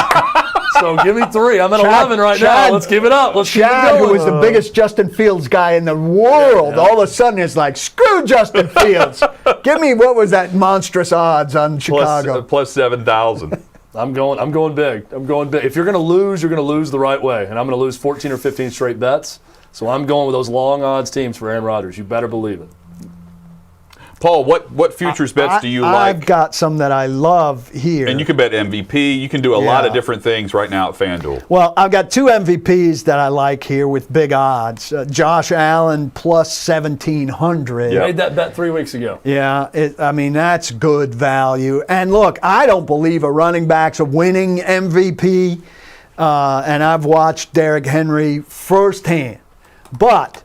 So give me 3. I'm at 11 right now. Let's give it up. Let's keep it Chad, going. who was the biggest Justin Fields guy in the world, all of a sudden is like, screw Justin Fields. Give me, what was that monstrous odds on Chicago? Plus 7,000. I'm going big. I'm going big. If you're going to lose, you're going to lose the right way. And I'm going to lose 14 or 15 straight bets. So I'm going with those long odds teams for Aaron Rodgers. You better believe it. Paul, what futures bets do you like? I've got some that I love here. And you can bet MVP. You can do a lot of different things right now at FanDuel. Well, I've got 2 MVPs that I like here with big odds. Josh Allen plus 1,700. Yeah. Made that bet 3 weeks ago. Yeah, that's good value. And look, I don't believe a running back's a winning MVP, and I've watched Derrick Henry firsthand. But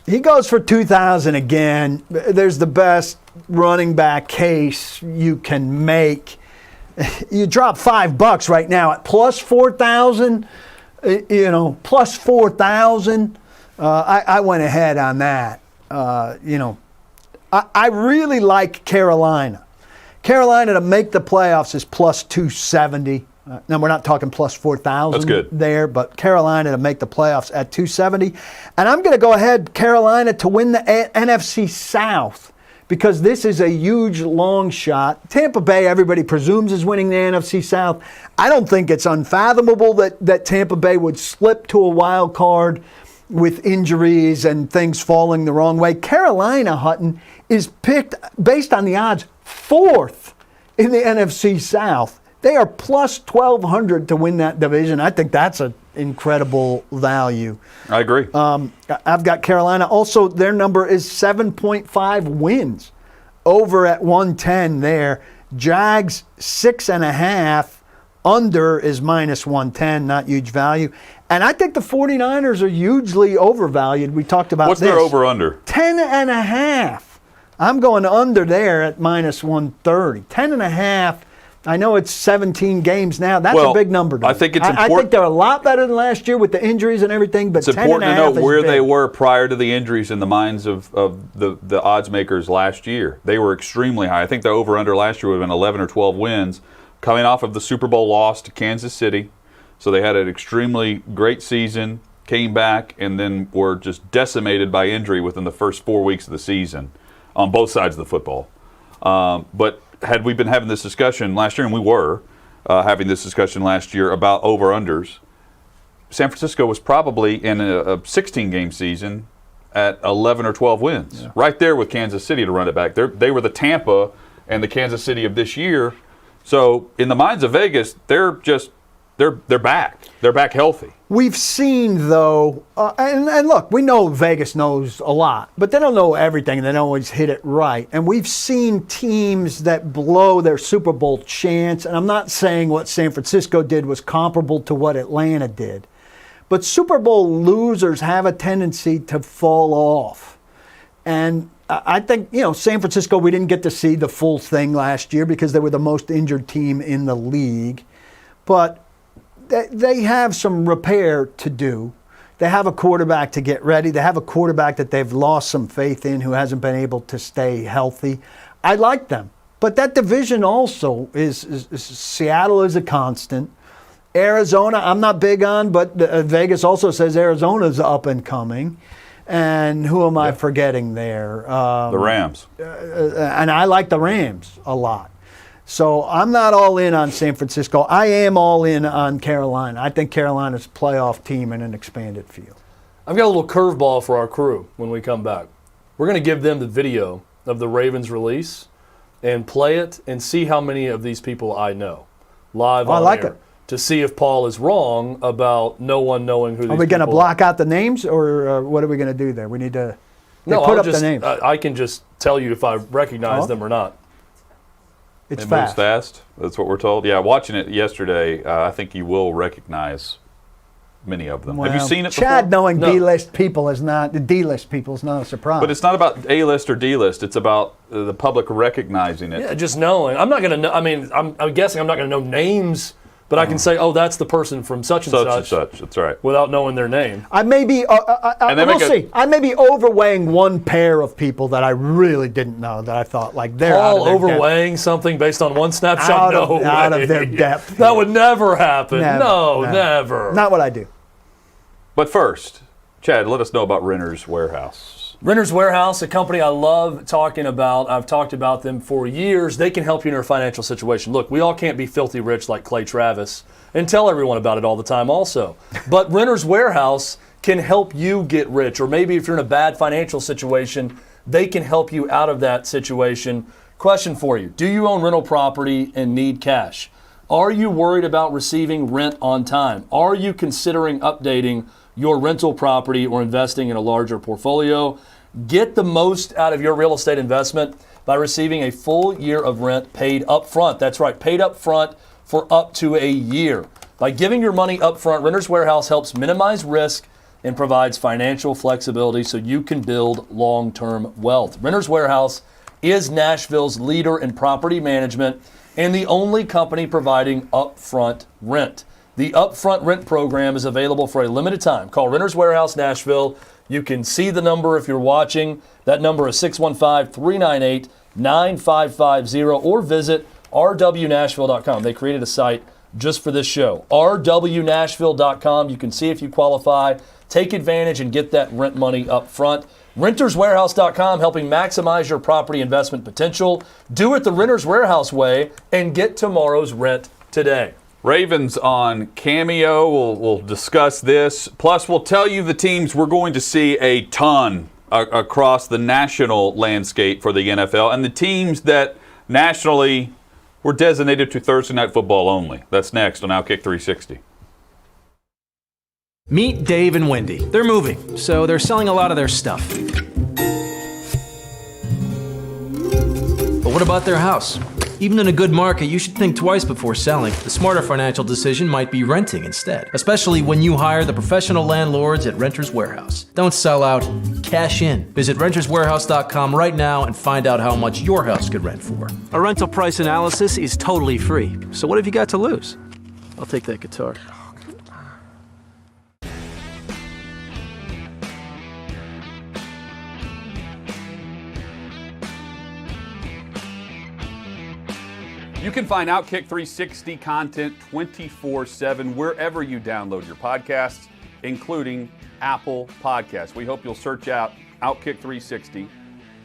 he goes for 2,000 again. There's the best running back case you can make. You drop $5 right now at plus 4,000. Plus 4,000. I went ahead on that. I really like Carolina. Carolina to make the playoffs is plus 270. Now, we're not talking plus 4,000 That's good. there, but Carolina to make the playoffs at 270. And I'm going to go ahead, Carolina to win the NFC South, because this is a huge long shot. Tampa Bay, everybody presumes, is winning the NFC South. I don't think it's unfathomable that Tampa Bay would slip to a wild card with injuries and things falling the wrong way. Carolina, Hutton, is picked, based on the odds, 4th in the NFC South. They are plus 1,200 to win that division. I think that's an incredible value. I agree. I've got Carolina. Also, their number is 7.5 wins over at 110 there. Jags, 6.5. Under is minus 110, not huge value. And I think the 49ers are hugely overvalued. We talked about What's this. their over-under? 10.5. I'm going under there at minus 130. 10.5. I know it's 17 games now. That's a big number to me. I think it's I important. think they're a lot better than last year with the injuries and everything, but It's 10 important and to a half know is where big. they were prior to the injuries in the minds of the odds makers last year. They were extremely high. I think the over-under last year would have been 11 or 12 wins, coming off of the Super Bowl loss to Kansas City. So they had an extremely great season, came back, and then were just decimated by injury within the first 4 weeks of the season on both sides of the football. But had we been having this discussion last year, and we were having this discussion last year about over-unders, San Francisco was probably in a 16-game season at 11 or 12 wins, right there with Kansas City to run it back. They were the Tampa and the Kansas City of this year. So in the minds of Vegas, they're back. They're back healthy. We've seen, though, and look, we know Vegas knows a lot, but they don't know everything. They don't always hit it right. And we've seen teams that blow their Super Bowl chance, and I'm not saying what San Francisco did was comparable to what Atlanta did, but Super Bowl losers have a tendency to fall off. And I think, San Francisco, we didn't get to see the full thing last year because they were the most injured team in the league. But they have some repair to do. They have a quarterback to get ready. They have a quarterback that they've lost some faith in who hasn't been able to stay healthy. I like them. But that division also is Seattle is a constant. Arizona, I'm not big on, but Vegas also says Arizona's up and coming. And who am I forgetting there? The Rams. And I like the Rams a lot. So I'm not all in on San Francisco. I am all in on Carolina. I think Carolina's a playoff team in an expanded field. I've got a little curveball for our crew when we come back. We're going to give them the video of the Ravens release and play it and see how many of these people I know live on like air it. to see if Paul is wrong about no one knowing who these people are. Are we going to block out the names, or what are we going to do there? We need to put up the names. I can just tell you if I recognize them or not. It's It fast. moves fast. That's what we're told. Yeah, watching it yesterday, I think you will recognize many of them. Have you seen it Chad before? knowing No. D-list people is not a surprise. But it's not about A-list or D-list. It's about the public recognizing it. Yeah, just knowing. I'm not going to know. I mean, I'm guessing I'm not going to know names but I can say, oh, that's the person from such and Such such, and such. That's right. without knowing their name. I may be, And they we'll make a- see. I may be overweighing one pair of people that I really didn't know that I thought like they're out All of their depth. overweighing something based on one snapshot? Out of way. their depth. That would never happen. Never, No, never. never. Not what I do. But first, Chad, let us know about Renter's Warehouse. Renter's Warehouse, a company I love talking about. I've talked about them for years. They can help you in your financial situation. Look, we all can't be filthy rich like Clay Travis and tell everyone about it all the time also. But Renter's Warehouse can help you get rich, or maybe if you're in a bad financial situation, they can help you out of that situation. Question for you. Do you own rental property and need cash? Are you worried about receiving rent on time? Are you considering updating your rental property or investing in a larger portfolio? Get the most out of your real estate investment by receiving a full year of rent paid up front. That's right, paid up front for up to a year. By giving your money up front, Renter's Warehouse helps minimize risk and provides financial flexibility so you can build long-term wealth. Renter's Warehouse is Nashville's leader in property management and the only company providing upfront rent. The upfront rent program is available for a limited time. Call Renter's Warehouse Nashville. You can see the number if you're watching. That number is 615-398-9550, or visit rwnashville.com. They created a site just for this show. rwnashville.com. You can see if you qualify. Take advantage and get that rent money up front. renterswarehouse.com, helping maximize your property investment potential. Do it the Renter's Warehouse way and get tomorrow's rent today. Ravens on Cameo. We'll discuss this. Plus, we'll tell you the teams we're going to see a ton across the national landscape for the NFL, and the teams that nationally were designated to Thursday Night Football only. That's next on Outkick 360. Meet Dave and Wendy. They're moving, so they're selling a lot of their stuff. But what about their house? Even in a good market, you should think twice before selling. The smarter financial decision might be renting instead, especially when you hire the professional landlords at Renter's Warehouse. Don't sell out, cash in. Visit renterswarehouse.com right now and find out how much your house could rent for. A rental price analysis is totally free. So what have you got to lose? I'll take that guitar. You can find Outkick 360 content 24/7 wherever you download your podcasts, including Apple Podcasts. We hope you'll search out Outkick 360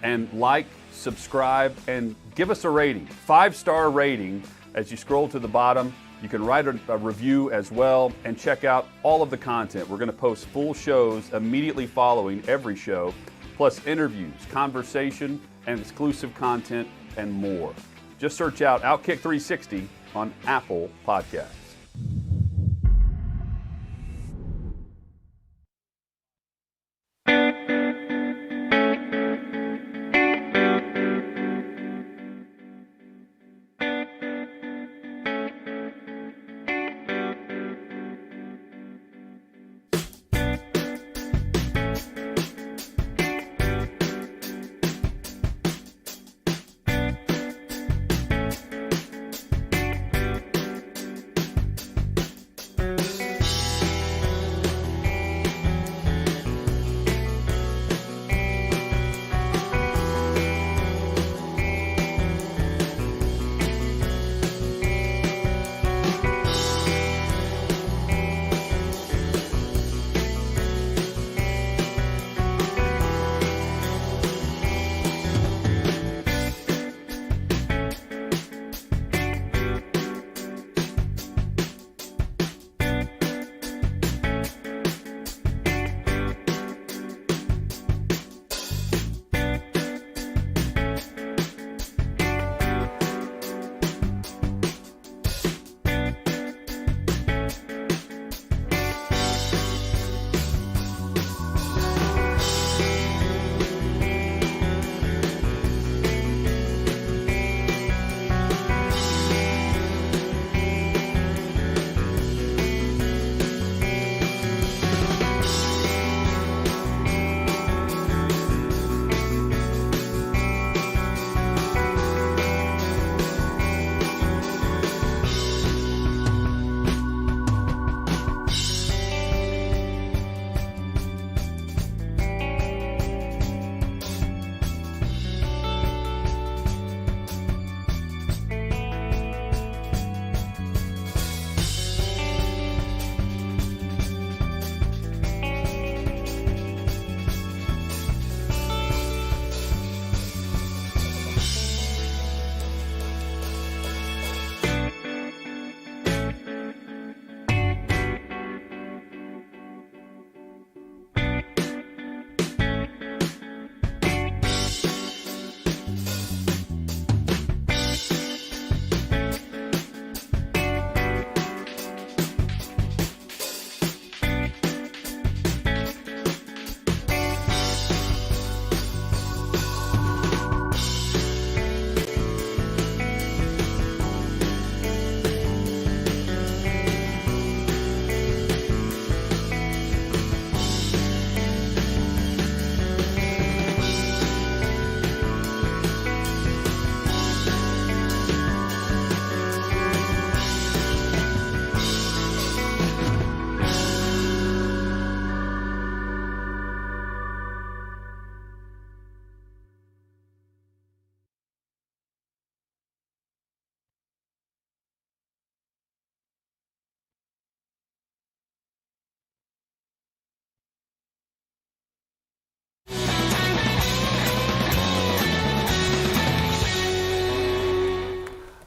and like, subscribe, and give us a rating. 5-star rating. As you scroll to the bottom, you can write a review as well and check out all of the content. We're going to post full shows immediately following every show, plus interviews, conversation, and exclusive content, and more. Just search out Outkick 360 on Apple Podcasts.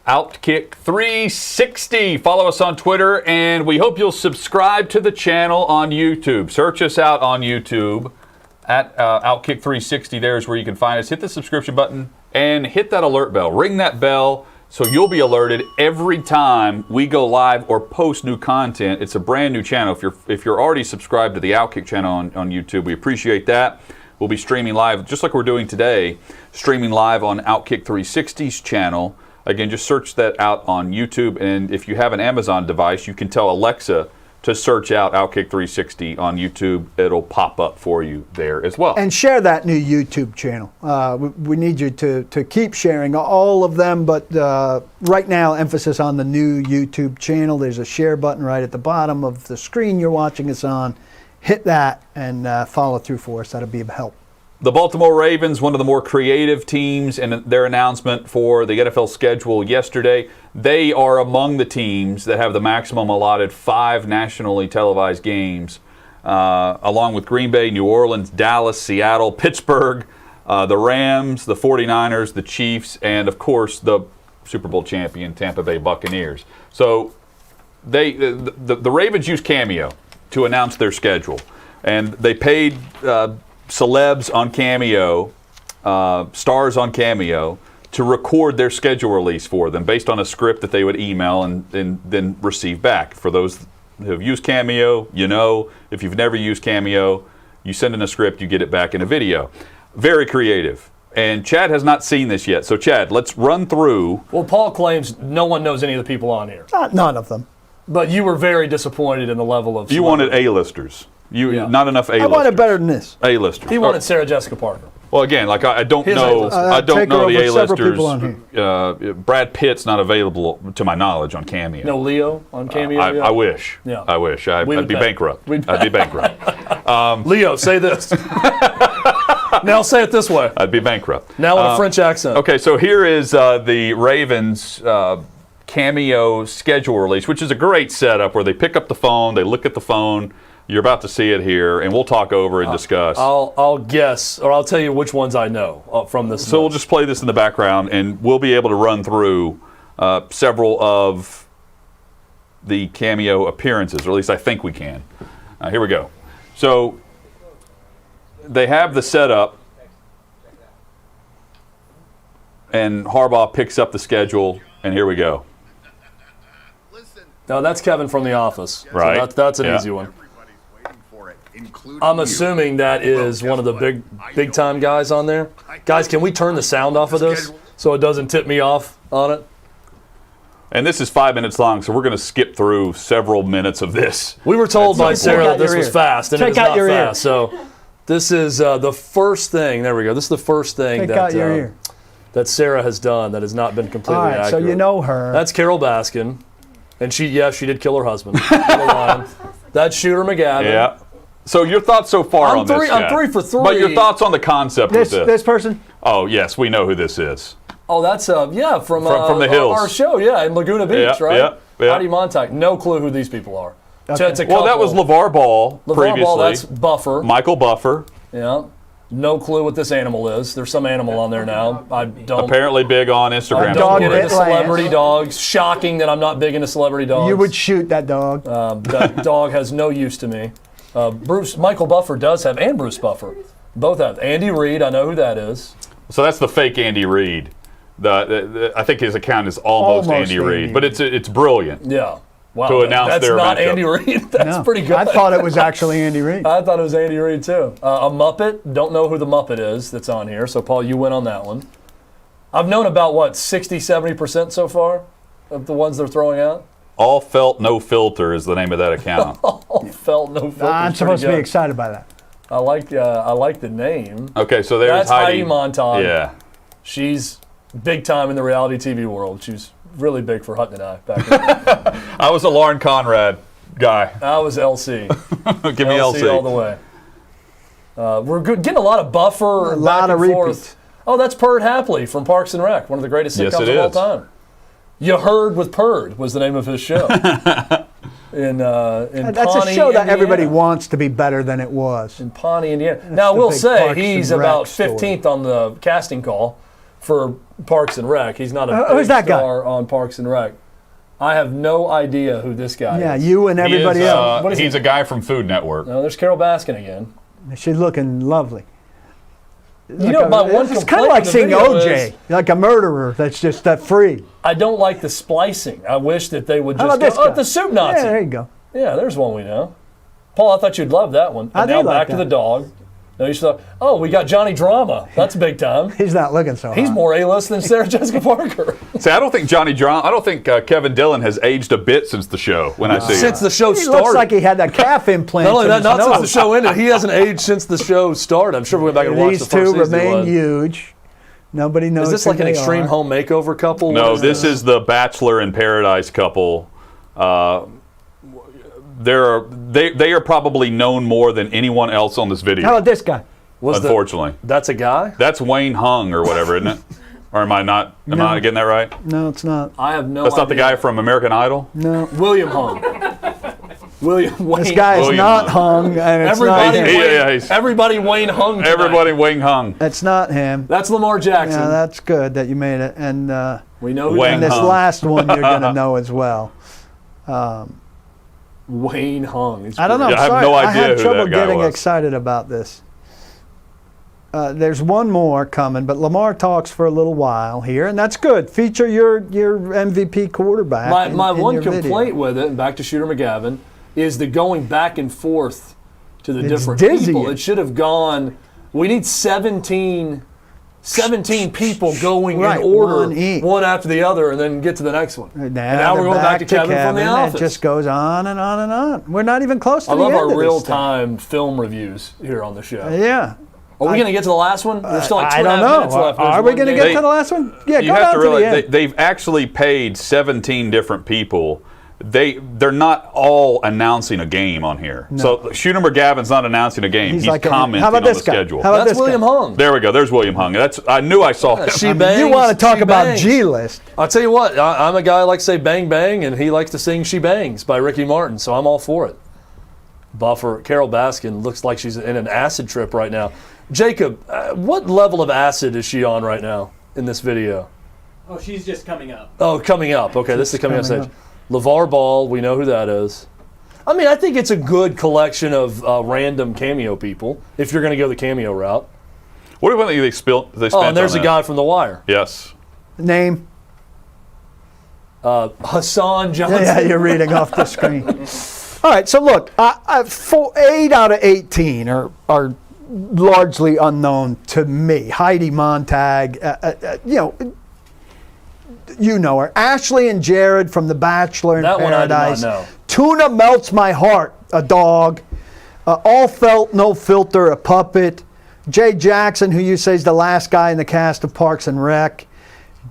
Outkick 360. Follow us on Twitter, and we hope you'll subscribe to the channel on YouTube. Search us out on YouTube at Outkick 360. There's where you can find us. Hit the subscription button and hit that alert bell. Ring that bell so you'll be alerted every time we go live or post new content. It's a brand new channel. If you're already subscribed to the Outkick channel on YouTube, we appreciate that. We'll be streaming live, just like we're doing today, streaming live on Outkick 360's channel. Again, just search that out on YouTube, and if you have an Amazon device, you can tell Alexa to search out Outkick 360 on YouTube. It'll pop up for you there as well. And share that new YouTube channel. We need you to keep sharing all of them, but right now, emphasis on the new YouTube channel. There's a share button right at the bottom of the screen you're watching us on. Hit that and follow through for us. That'll be of help. The Baltimore Ravens, one of the more creative teams, in their announcement for the NFL schedule yesterday, they are among the teams that have the maximum allotted 5 nationally televised games, along with Green Bay, New Orleans, Dallas, Seattle, Pittsburgh, the Rams, the 49ers, the Chiefs, and, of course, the Super Bowl champion Tampa Bay Buccaneers. So the Ravens use Cameo to announce their schedule, and they paid celebs on Cameo, stars on Cameo, to record their schedule release for them based on a script that they would email and then receive back. For those who have used Cameo, you know. If you've never used Cameo, you send in a script, you get it back in a video. Very creative. And Chad has not seen this yet. So, Chad, let's run through. Well, Paul claims no one knows any of the people on here. None of them. But you were very disappointed in the level of You wanted A-listers. Not enough A-listers. I wanted better than this. A-listers. He wanted Sarah Jessica Parker. Well, again, like I don't His know. A-listers. I don't take know her the over several people on A-listers. Brad Pitt's not available, to my knowledge, on Cameo. No Leo on Cameo? I wish. Yeah. I wish. I'd be pay. bankrupt. I'd be bankrupt. Leo, say this. Now say it this way. I'd be bankrupt. Now with a French accent. Okay, so here is the Ravens Cameo schedule release, which is a great setup where they pick up the phone, they look at the phone. You're about to see it here, and we'll talk over and discuss. I'll guess, or I'll tell you which ones I know from this. So we'll just play this in the background, and we'll be able to run through several of the Cameo appearances, or at least I think we can. Here we go. So they have the setup, and Harbaugh picks up the schedule, and here we go. No, that's Kevin from The Office. Right. So that's an easy one. I'm assuming that is one of the big time guys on there. Guys, can we turn the sound off of this so it doesn't tip me off on it? And this is 5 minutes long, so we're going to skip through several minutes of this. We were told by Sarah that this was fast, and it is not fast. So this is the first thing. There we go. This is the first thing that Sarah has done that has not been completely accurate. So you know her. That's Carol Baskin, and she did kill her husband. That's Shooter McGavin. Yeah. So your thoughts so far on this? I'm 3 for 3. But your thoughts on the concept of this? This person? Oh yes, we know who this is. Oh, that's from the hills. Our show, in Laguna Beach, right? Yeah. Heidi Montag. No clue who these people are. Okay. Well, that was LeVar Ball previously. Ball, that's Buffer. Michael Buffer. Yeah. No clue what this animal is. There's some animal on there now. I don't. Apparently big on Instagram. I don't get into celebrity dogs. Shocking that I'm not big into celebrity dogs. You would shoot that dog. That dog has no use to me. Michael Buffer does have, and Bruce Buffer. Both have. Andy Reid, I know who that is. So that's the fake Andy Reid. I think his account is almost Andy Reid, but it's brilliant. Yeah. Wow. To announce that's their not matchup. Andy Reid. That's pretty good. I thought it was actually Andy Reid. I thought it was Andy Reid too. A Muppet. Don't know who the Muppet is that's on here. So Paul, you win on that one. I've known about 60, 70% so far of the ones they're throwing out. All Felt No Filter is the name of that account. All Felt No Filter. I'm supposed to be excited by that. I like the name. Okay, so there's That's Heidi Montag. Yeah. She's big time in the reality TV world. She's really big for Hutton and I back then. I was a Lauren Conrad guy. I was LC. Give me LC all the way. We're getting a lot of Buffer. A lot of repeats. Oh, that's Perd Hapley from Parks and Rec, one of the greatest sitcoms of all time. You Heard with Perd was the name of his show. in That's Pawnee, a show that Indiana. everybody wants to be better than it was. In Pawnee, Indiana. Now, I will say Parks he's and Rec about story. 15th on the casting call for Parks and Rec. He's not a Who's big that guy? star on Parks and Rec. I have no idea who this guy Yeah, is. you and He everybody is, else. What is he's he? a guy from Food Network. No, there's Carol Baskin again. She's looking lovely. You know, my one it's complaint kind of like with the seeing video OJ, is like a murderer that's just that free. I don't like the splicing. I wish that they would How just about this go, guy? the soup Nazi. Yeah, there you go. Yeah, there's one we know. Paul, I thought you'd love that one. I And do now like back to that. the dog. No, you thought, oh, we got Johnny Drama. That's big time. He's not looking so He's hot. more A-list than Sarah Jessica Parker. See, I don't think Kevin Dillon has aged a bit since the show. When I see Since him. the show He started. looks like he had that calf implant. Not only that, in his not since the nose. show ended. He hasn't aged since the show started. I'm sure we went back and watched These the first two season. he remain was. huge. Nobody knows. Is this who like an they extreme are. home makeover couple? No, What this is the Bachelor in Paradise couple. They are probably known more than anyone else on this video. How about this guy? Unfortunately, That's a guy? that's Wayne Hung or whatever, isn't it? Or am I not? Am I getting that right? No, it's not. I have no That's not the idea. guy from American Idol. No, William Hung. William Wayne. this guy is William not Hung. hung, and it's Everybody, not He- him. Wayne, yeah, he's- everybody Wayne Hung tonight. Everybody Wayne Hung. It's not him. That's Lamar Jackson. Yeah, that's good that you made it. And we know who Wayne and that this is. Hung. last one you're going to know as well. Wayne Hung. It's I don't know. Yeah, I'm I have sorry. no I idea had who trouble that guy getting was. excited about this. There's one more coming, but Lamar talks for a little while here, and that's good. Feature your MVP quarterback. My in one your video. complaint with it, and back to Shooter McGavin, is the going back and forth to the It's different dizzying. people. It should have gone. We need 17 people going Right, in order, one each. one after the other, and then get to the next one. Now, And now we're they're going back to Kevin from the It office. just goes on and on and on. We're not even close to I the love end our of this real-time film reviews here on the show. thing. Yeah. Are we going to get to the last one? There's still like I 2.5 don't know. minutes left. There's Are we one going to game. get to the last one? Yeah, You go have down to to the realize end. they've actually paid 17 different people. They're not all announcing a game on here. So Shooter McGavin's not announcing a game. He's like, commenting how about on this the guy? schedule. How about That's this William guy? Hung. There we go. There's William Hung. I knew I saw him. She I mean, bangs. you want to talk she about bangs. G-list. I'll tell you what, I'm a guy who likes to say bang bang, and he likes to sing She Bangs by Ricky Martin, so I'm all for it. Buffer, Carol Baskin looks like she's in an acid trip right now. Jacob, what level of acid is she on right now in this video? Oh, she's just coming up. Oh, coming up. Okay, this is the coming up coming stage. LeVar Ball, we know who that is. I mean, I think it's a good collection of random cameo people, if you're going to go the cameo route. What do you think they spent Oh, and there's on a that? guy from The Wire. Yes. Name. Hassan Johnson. Yeah, you're reading off the screen. All right, so look, 8 out of 18 are largely unknown to me. Heidi Montag, you know her. Ashley and Jared from The Bachelor in That one I did not Paradise. know. Tuna Melts My Heart, a dog. All Felt, No Filter, a puppet. Jay Jackson, who you say is the last guy in the cast of Parks and Rec.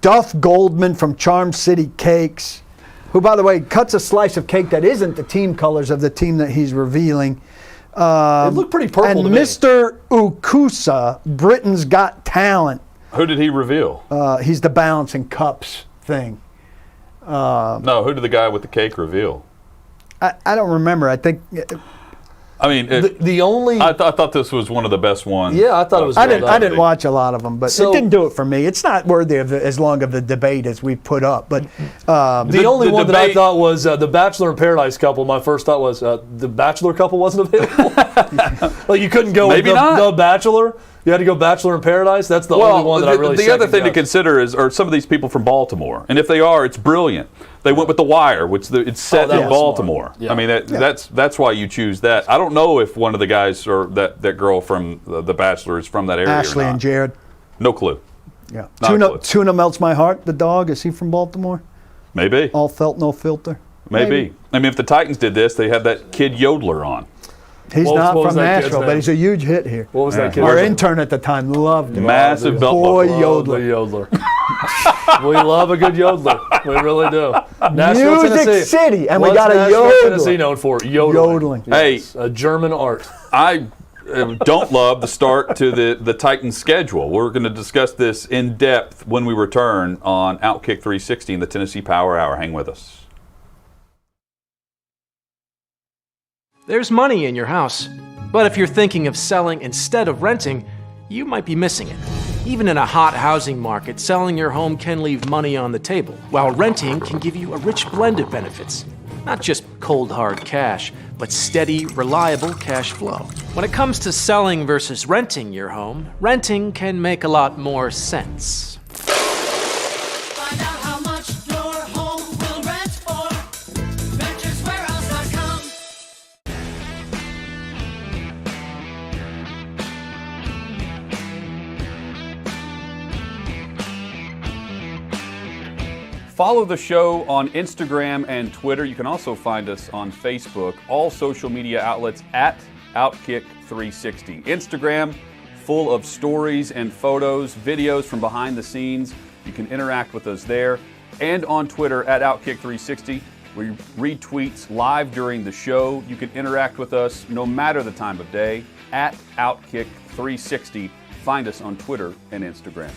Duff Goldman from Charm City Cakes, who, by the way, cuts a slice of cake that isn't the team colors of the team that he's revealing. It looked pretty purple And to me. Mr. Ukusa, Britain's Got Talent. Who did he reveal? He's the balancing cups thing. No, who did the guy with the cake reveal? I don't remember. I think I mean, The only... I thought this was one of the best ones. Yeah, I thought it was I well didn't. done. I didn't watch a lot of them, but So- it didn't do it for me. It's not worthy of as long of the debate as we put up. But The only one that I debate- thought was the Bachelor in Paradise couple. My first thought was the Bachelor couple wasn't available. Like you couldn't go Maybe with not. the Bachelor. You had to go Bachelor in Paradise. That's the only one that I really. the other thing to second-guessed. consider are some of these people from Baltimore, and if they are, it's brilliant. They went with The Wire, which it's set that in was Baltimore. smart. Yeah. I mean, that's why you choose that. I don't know if one of the guys or that girl from the Bachelor is from that area. Ashley or not. and Jared. No clue. Yeah. Not Tuna, close. Tuna Melts My Heart. The dog. Is he from Baltimore? Maybe. All Felt, No Filter. Maybe. I mean, if the Titans did this, they had that kid Yodeler on. He's What was- not what was from that kid's Nashville, but name? he's a huge hit here. What was that kid? Our intern at the time loved him. Massive belt Boy buckle. Yodeler. The yodeler. We love a good yodeler. We really do. Nashville, Music Tennessee. City, and we What's got a Nashville, yodeler. Tennessee known for yodeling. Yodeling. Yes, a German art. I don't love the start to the Titans schedule. We're going to discuss this in depth when we return on Outkick 360 in the Tennessee Power Hour. Hang with us. There's money in your house, but if you're thinking of selling instead of renting, you might be missing it. Even in a hot housing market, selling your home can leave money on the table, while renting can give you a rich blend of benefits. Not just cold hard cash, but steady, reliable cash flow. When it comes to selling versus renting your home, renting can make a lot more sense. Find out how much your home will rent for. RentersWarehouse.com. Follow the show on Instagram and Twitter. You can also find us on Facebook. All social media outlets at Outkick360. Instagram, full of stories and photos, videos from behind the scenes. You can interact with us there. And on Twitter at Outkick360. We read tweets live during the show. You can interact with us no matter the time of day at Outkick360. Find us on Twitter and Instagram.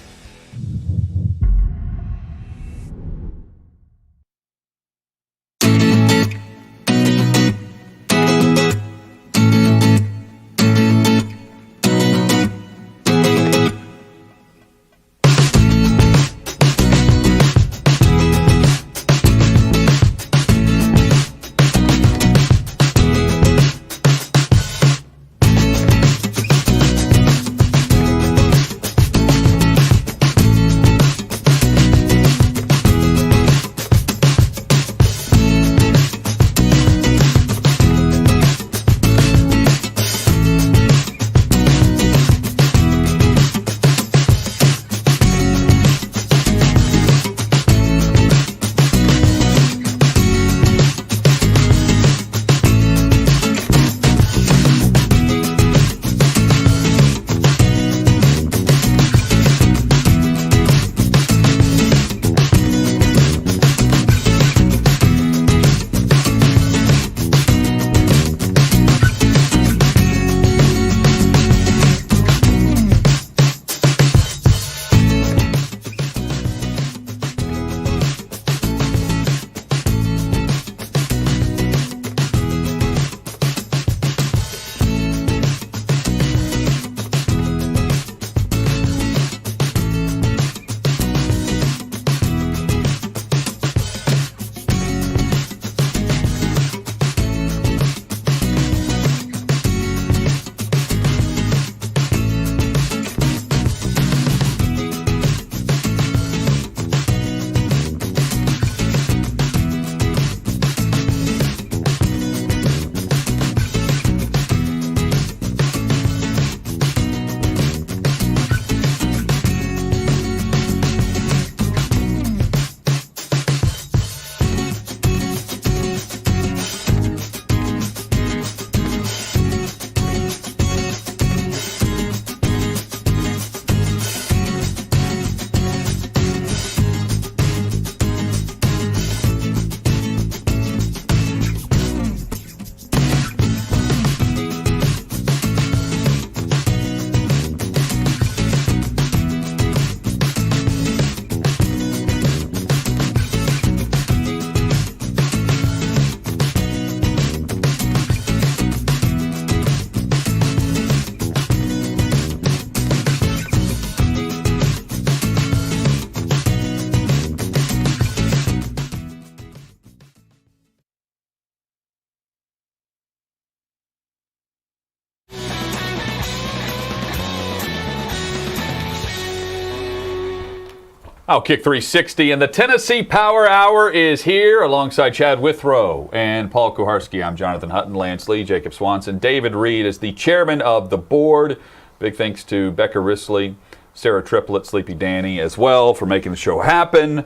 Outkick 360 and the Tennessee Power Hour is here alongside Chad Withrow and Paul Kuharski. I'm Jonathan Hutton, Lance Lee, Jacob Swanson. David Reed is the chairman of the board. Big thanks to Becca Risley, Sarah Triplett, Sleepy Danny as well for making the show happen.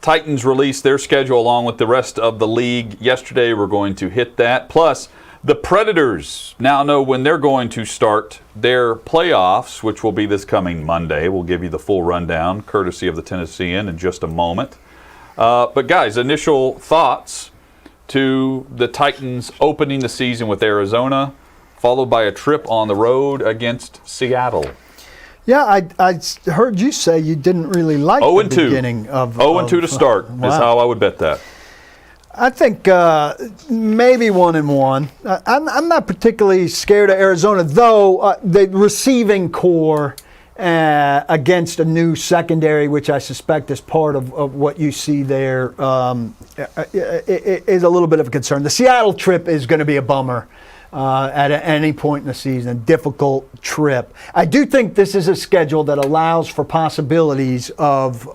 Titans released their schedule along with the rest of the league yesterday. We're going to hit that. Plus, the Predators now know when they're going to start their playoffs, which will be this coming Monday. We'll give you the full rundown, courtesy of the Tennessean, in just a moment. But guys, initial thoughts to the Titans opening the season with Arizona, followed by a trip on the road against Seattle. Yeah, I heard you say you didn't really like the beginning of 0-2 to start is how I would bet that. I think maybe 1-1. I'm not particularly scared of Arizona, though the receiving core against a new secondary, which I suspect is part of what you see there, is a little bit of a concern. The Seattle trip is going to be a bummer at any point in the season, a difficult trip. I do think this is a schedule that allows for possibilities of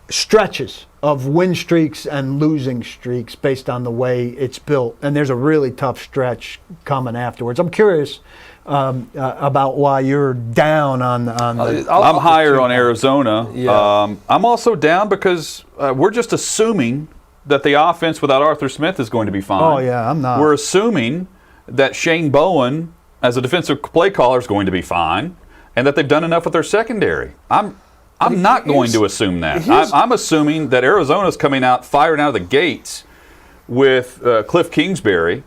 stretches of win streaks and losing streaks based on the way it's built. And there's a really tough stretch coming afterwards. I'm curious about why you're down on the. I'm higher on Arizona. Yeah. I'm also down because we're just assuming that the offense without Arthur Smith is going to be fine. Oh, yeah, I'm not. We're assuming that Shane Bowen, as a defensive play caller, is going to be fine, and that they've done enough with their secondary. I'm not going to assume that. I'm assuming that Arizona's coming out, firing out of the gates with Cliff Kingsbury,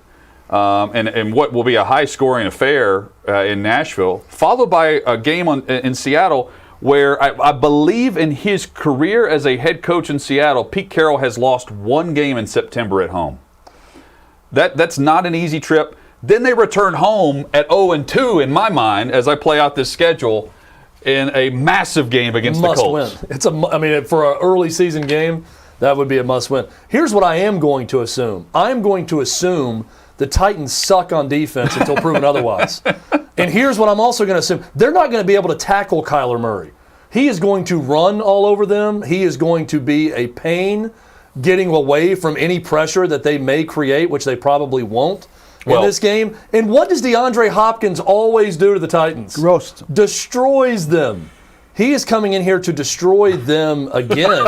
and what will be a high-scoring affair in Nashville, followed by a game in Seattle where I believe in his career as a head coach in Seattle, Pete Carroll has lost one game in September at home. That's not an easy trip. Then they return home at 0-2 in my mind as I play out this schedule in a massive game against the Colts. Win. I mean, for an early season game, that would be a must win. Here's what I am going to assume. I'm going to assume the Titans suck on defense until proven otherwise. And here's what I'm also going to assume. They're not going to be able to tackle Kyler Murray. He is going to run all over them. He is going to be a pain getting away from any pressure that they may create, which they probably won't in this game. And what does DeAndre Hopkins always do to the Titans? Roast. Destroys them. He is coming in here to destroy them again.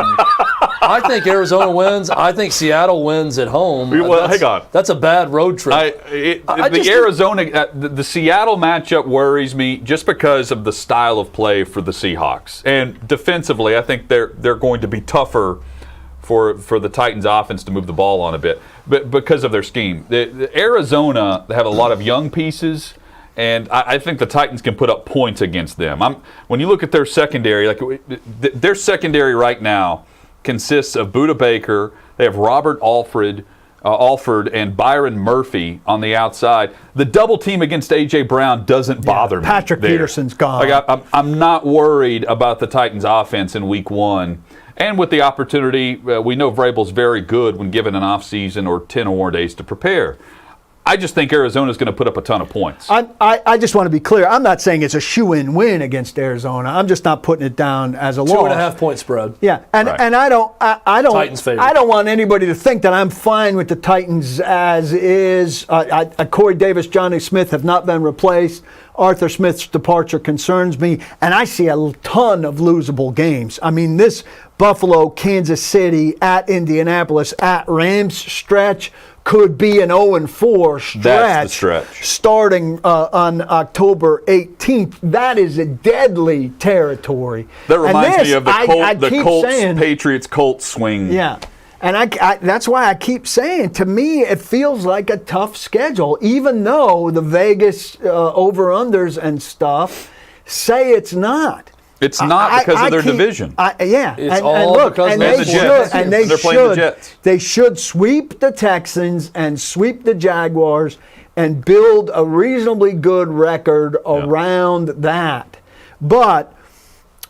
I think Arizona wins. I think Seattle wins at home. Well, hang on. That's a bad road trip. The Seattle matchup worries me just because of the style of play for the Seahawks. And defensively, I think they're going to be tougher for the Titans offense to move the ball on a bit, but because of their scheme. Arizona, they have a lot of young pieces. And I think the Titans can put up points against them. When you look at their secondary, their secondary right now consists of Budda Baker. They have Robert Alford and Byron Murphy on the outside. The double team against A.J. Brown doesn't bother me. Patrick Peterson's gone. I'm not worried about the Titans' offense in Week 1. And with the opportunity, we know Vrabel's very good when given an offseason or 10 or more days to prepare. I just think Arizona's going to put up a ton of points. I just want to be clear. I'm not saying it's a shoo-in win against Arizona. I'm just not putting it down as a loss. 2.5 point spread. Yeah, and I don't Titans favorite. I don't want anybody to think that I'm fine with the Titans as is. Corey Davis, Johnny Smith have not been replaced. Arthur Smith's departure concerns me, and I see a ton of losable games. I mean, this Buffalo, Kansas City, at Indianapolis, at Rams stretch could be an 0-4 stretch. That's the stretch. Starting on October 18th. That is a deadly territory. That reminds me of the Colts-Patriots-Colts swing. Yeah. And I that's why I keep saying, to me, it feels like a tough schedule, even though the Vegas over-unders and stuff say it's not. It's not because of their division. It's all because of the Jets. They're playing the Jets. They should sweep the Texans and sweep the Jaguars and build a reasonably good record around that. But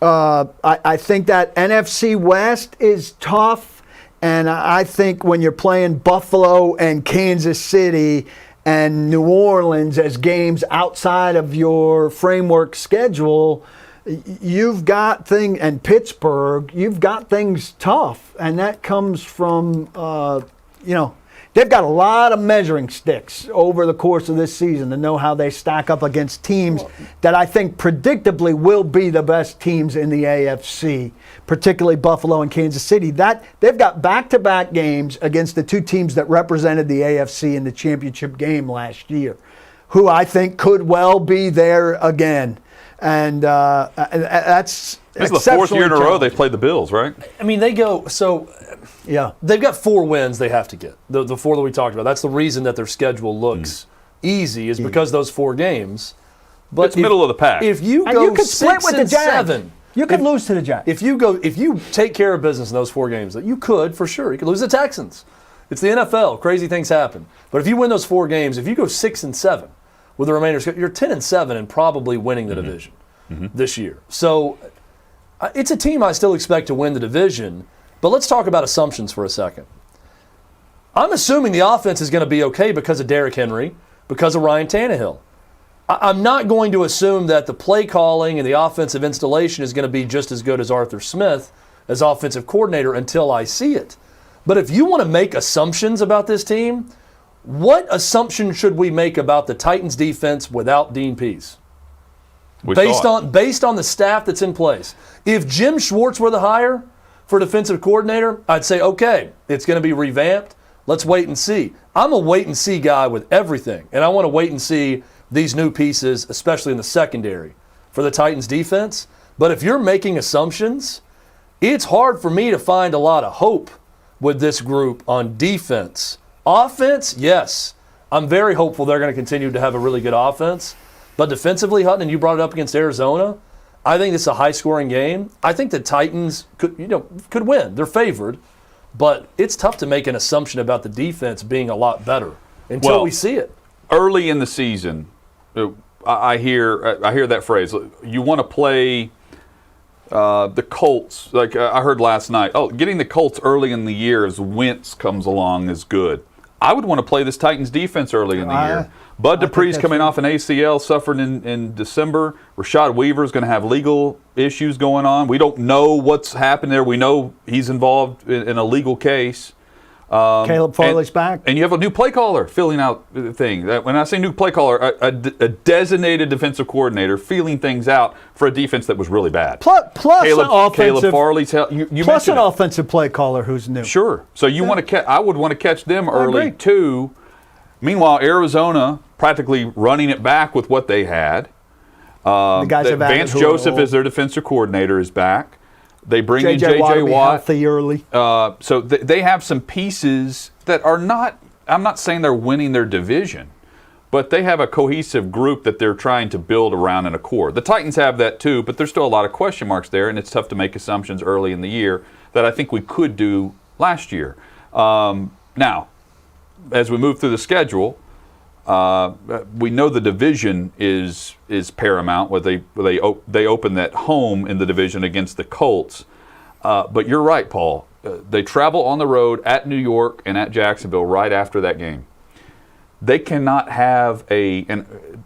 I think that NFC West is tough. And I think when you're playing Buffalo and Kansas City and New Orleans as games outside of your framework schedule, you've got things, and Pittsburgh, you've got things tough. And that comes from, they've got a lot of measuring sticks over the course of this season to know how they stack up against teams that I think predictably will be the best teams in the AFC, particularly Buffalo and Kansas City. They've got back-to-back games against the two teams that represented the AFC in the championship game last year, who I think could well be there again. And that's this is the fourth year in a row they've played the Bills, right? I mean, they've got 4 wins they have to get. The 4 that we talked about. That's the reason that their schedule looks easy is because those 4 games. But it's middle of the pack. If you and go you could split 6 with and the Jags. 7, you could lose to the Jags. If you take care of business in those 4 games, that you could for sure. You could lose the Texans. It's the NFL. Crazy things happen. But if you win those 4 games, if you go 6 and 7, with the remainder, you're 10-7 and probably winning the division this year. So it's a team I still expect to win the division. But let's talk about assumptions for a second. I'm assuming the offense is going to be okay because of Derrick Henry, because of Ryan Tannehill. I'm not going to assume that the play calling and the offensive installation is going to be just as good as Arthur Smith as offensive coordinator until I see it. But if you want to make assumptions about this team, what assumption should we make about the Titans defense without Dean Pease? Based on the staff that's in place. If Jim Schwartz were the hire for defensive coordinator, I'd say, okay, it's going to be revamped. Let's wait and see. I'm a wait and see guy with everything, and I want to wait and see these new pieces, especially in the secondary, for the Titans defense. But if you're making assumptions, it's hard for me to find a lot of hope with this group on defense. Offense, yes. I'm very hopeful they're going to continue to have a really good offense. But defensively, Hutton, and you brought it up against Arizona, I think it's a high-scoring game. I think the Titans could win. They're favored. But it's tough to make an assumption about the defense being a lot better until we see it. Early in the season, I hear that phrase. You want to play the Colts. Like I heard last night, getting the Colts early in the year as Wentz comes along is good. I would want to play this Titans defense early in the year. Bud Dupree's coming off an ACL, suffered in December. Rashad Weaver's going to have legal issues going on. We don't know what's happened there. We know he's involved in a legal case. Caleb Farley's back. And you have a new play caller filling out the thing. When I say new play caller, a designated defensive coordinator feeling things out for a defense that was really bad. Plus Caleb Farley's help. You plus an it. offensive play caller who's new. Sure. So you want to I would want to catch them early too. Meanwhile, Arizona practically running it back with what they had. The guys have Vance Joseph as their defensive coordinator is back. They bring in J.J. Watt healthy early. So they have some pieces that are not. I'm not saying they're winning their division, but they have a cohesive group that they're trying to build around in a core. The Titans have that too, but there's still a lot of question marks there, and it's tough to make assumptions early in the year that I think we could do last year. Now, as we move through the schedule, we know the division is paramount. Where they open that home in the division against the Colts. But you're right, Paul. They travel on the road at New York and at Jacksonville right after that game. They cannot have and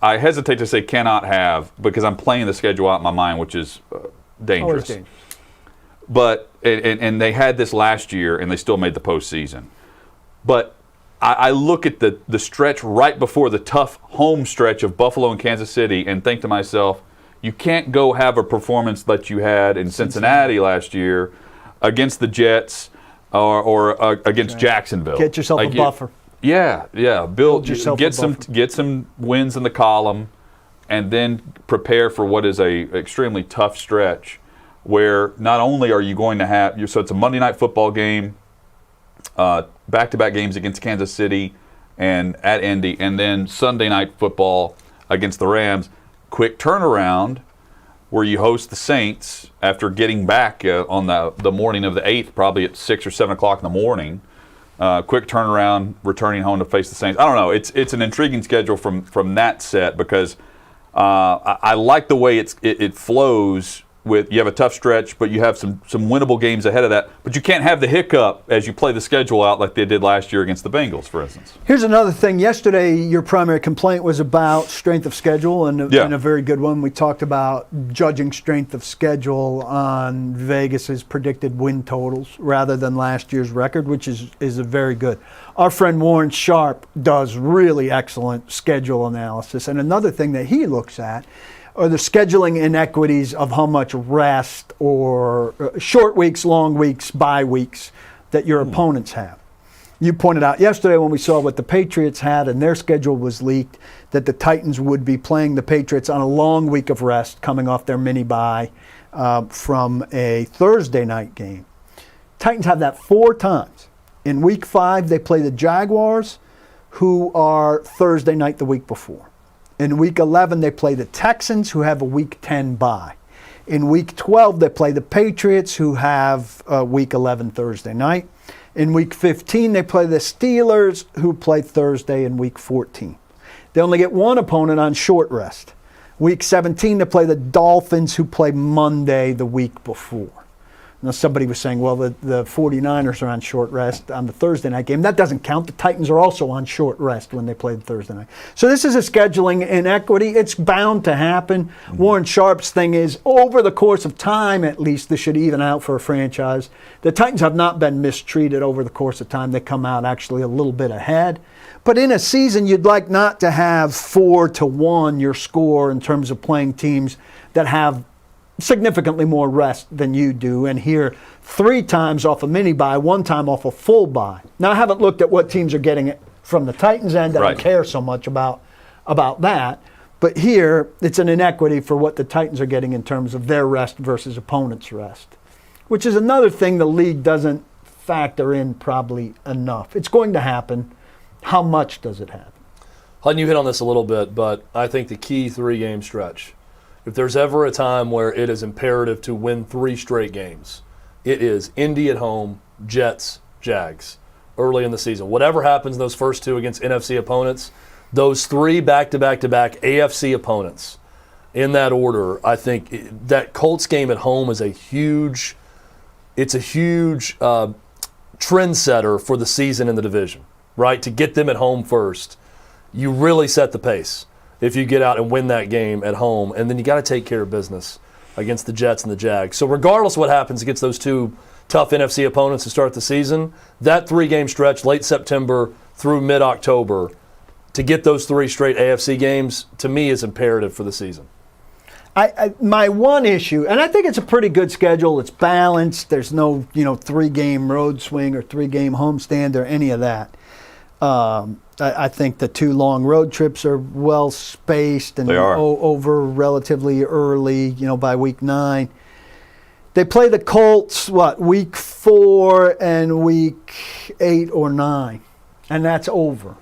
I hesitate to say cannot have because I'm playing the schedule out in my mind, which is dangerous. But and they had this last year and they still made the postseason. But I look at the stretch right before the tough home stretch of Buffalo and Kansas City and think to myself, you can't go have a performance that you had in Cincinnati last year against the Jets or against Jacksonville. Get yourself a buffer. Yeah. Get some wins in the column and then prepare for what is a extremely tough stretch where not only are you going to have so it's a Monday Night Football game, back-to-back games against Kansas City and at Indy, and then Sunday Night Football against the Rams. Quick turnaround where you host the Saints after getting back on the morning of the 8th, probably at 6 or 7 o'clock in the morning. Quick turnaround, returning home to face the Saints. I don't know. It's an intriguing schedule from that set because I like the way it flows. You have a tough stretch, but you have some winnable games ahead of that. But you can't have the hiccup as you play the schedule out like they did last year against the Bengals, for instance. Here's another thing. Yesterday, your primary complaint was about strength of schedule, and a very good one. We talked about judging strength of schedule on Vegas's predicted win totals rather than last year's record, which is a very good. Our friend Warren Sharp does really excellent schedule analysis. And another thing that he looks at are the scheduling inequities of how much rest or short weeks, long weeks, bye weeks that your opponents have. You pointed out yesterday when we saw what the Patriots had and their schedule was leaked that the Titans would be playing the Patriots on a long week of rest coming off their mini bye from a Thursday night game. Titans have that 4 times. In week 5, they play the Jaguars, who are Thursday night the week before. In week 11, they play the Texans, who have a week 10 bye. In week 12, they play the Patriots, who have week 11 Thursday night. In week 15, they play the Steelers, who play Thursday in week 14. They only get one opponent on short rest. Week 17, they play the Dolphins, who play Monday the week before. Now, somebody was saying, well, the 49ers are on short rest on the Thursday night game. That doesn't count. The Titans are also on short rest when they play the Thursday night. So this is a scheduling inequity. It's bound to happen. Warren Sharp's thing is, over the course of time, at least, this should even out for a franchise. The Titans have not been mistreated over the course of time. They come out actually a little bit ahead. But in a season, you'd like not to have 4-1 your score in terms of playing teams that have significantly more rest than you do, and here 3 times off a mini bye, 1 time off a full bye. Now, I haven't looked at what teams are getting it from the Titans end. I don't care so much about that. But here, it's an inequity for what the Titans are getting in terms of their rest versus opponents' rest, which is another thing the league doesn't factor in probably enough. It's going to happen. How much does it happen? Hutton, you hit on this a little bit, but I think the key 3-game stretch, if there's ever a time where it is imperative to win 3 straight games, it is Indy at home, Jets, Jags, early in the season. Whatever happens in those first 2 against NFC opponents, those 3 back-to-back-to-back AFC opponents, in that order, I think that Colts game at home is a huge trendsetter for the season in the division, right? To get them at home first, you really set the pace if you get out and win that game at home, and then you got to take care of business against the Jets and the Jags. So regardless of what happens against those 2 tough NFC opponents to start the season, that 3-game stretch, late September through mid-October, to get those 3 straight AFC games, to me, is imperative for the season. My one issue, and I think it's a pretty good schedule, it's balanced, there's no 3-game road swing or 3-game homestand or any of that. I think the 2 long road trips are well spaced and over relatively early, by week 9. They play the Colts, week 4 and week 8 or 9, and that's over.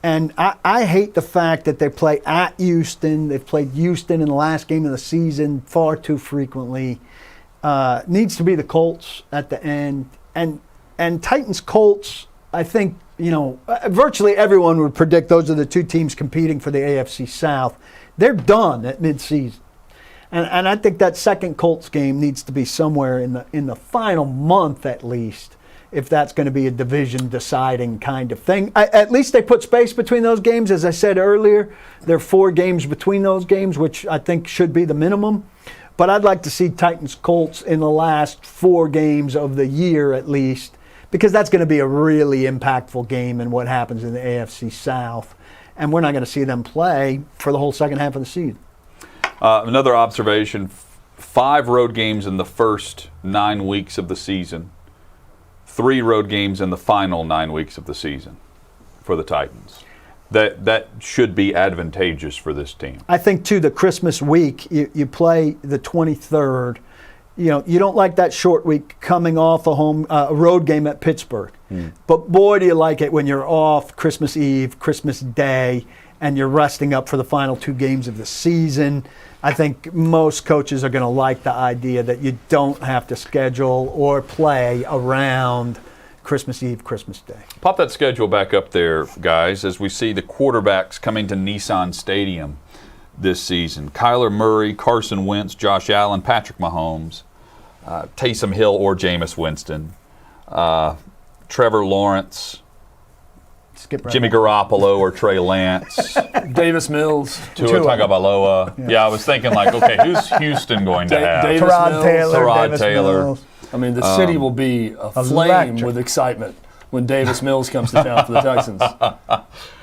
And I hate the fact that they play at Houston. They've played Houston in the last game of the season far too frequently. Needs to be the Colts at the end. And Titans-Colts, I think, virtually everyone would predict those are the 2 teams competing for the AFC South. They're done at midseason. And I think that second Colts game needs to be somewhere in the final month at least, if that's going to be a division deciding kind of thing. At least they put space between those games. As I said earlier, there are 4 games between those games, which I think should be the minimum. But I'd like to see Titans-Colts in the last 4 games of the year at least, because that's going to be a really impactful game in what happens in the AFC South. And we're not going to see them play for the whole second half of the season. Another observation, 5 road games in the first 9 weeks of the season, 3 road games in the final 9 weeks of the season for the Titans. That should be advantageous for this team. I think, too, the Christmas week, you play the 23rd. You don't like that short week coming off a road game at Pittsburgh. But boy, do you like it when you're off Christmas Eve, Christmas Day, and you're resting up for the final 2 games of the season. I think most coaches are going to like the idea that you don't have to schedule or play around Christmas Eve, Christmas Day. Pop that schedule back up there, guys, as we see the quarterbacks coming to Nissan Stadium this season. Kyler Murray, Carson Wentz, Josh Allen, Patrick Mahomes, Taysom Hill or Jameis Winston, Trevor Lawrence, Jimmy Garoppolo or Trey Lance, Davis Mills, Tua Tagovailoa. Yeah, I was thinking like, who's Houston going to have? Tyrod Taylor. I mean, the city will be aflame with excitement when Davis Mills comes to town for the Texans.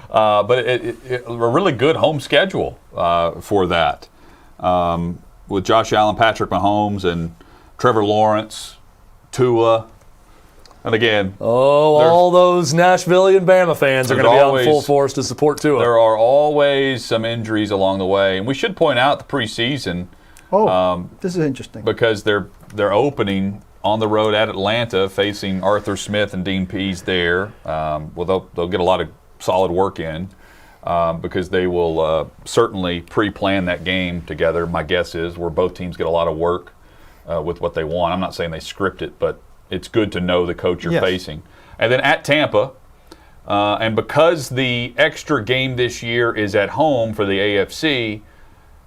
But a really good home schedule for that, with Josh Allen, Patrick Mahomes, and Trevor Lawrence, Tua. And again, all those Nashvilleian Bama fans are going to be out in full force to support Tua. There are always some injuries along the way, and we should point out the preseason. This is interesting because they're opening on the road at Atlanta, facing Arthur Smith and Dean Pease there. Well, they'll get a lot of solid work in because they will certainly pre-plan that game together. My guess is where both teams get a lot of work with what they want. I'm not saying they script it, but it's good to know the coach you're facing. And then at Tampa, And because the extra game this year is at home for the AFC,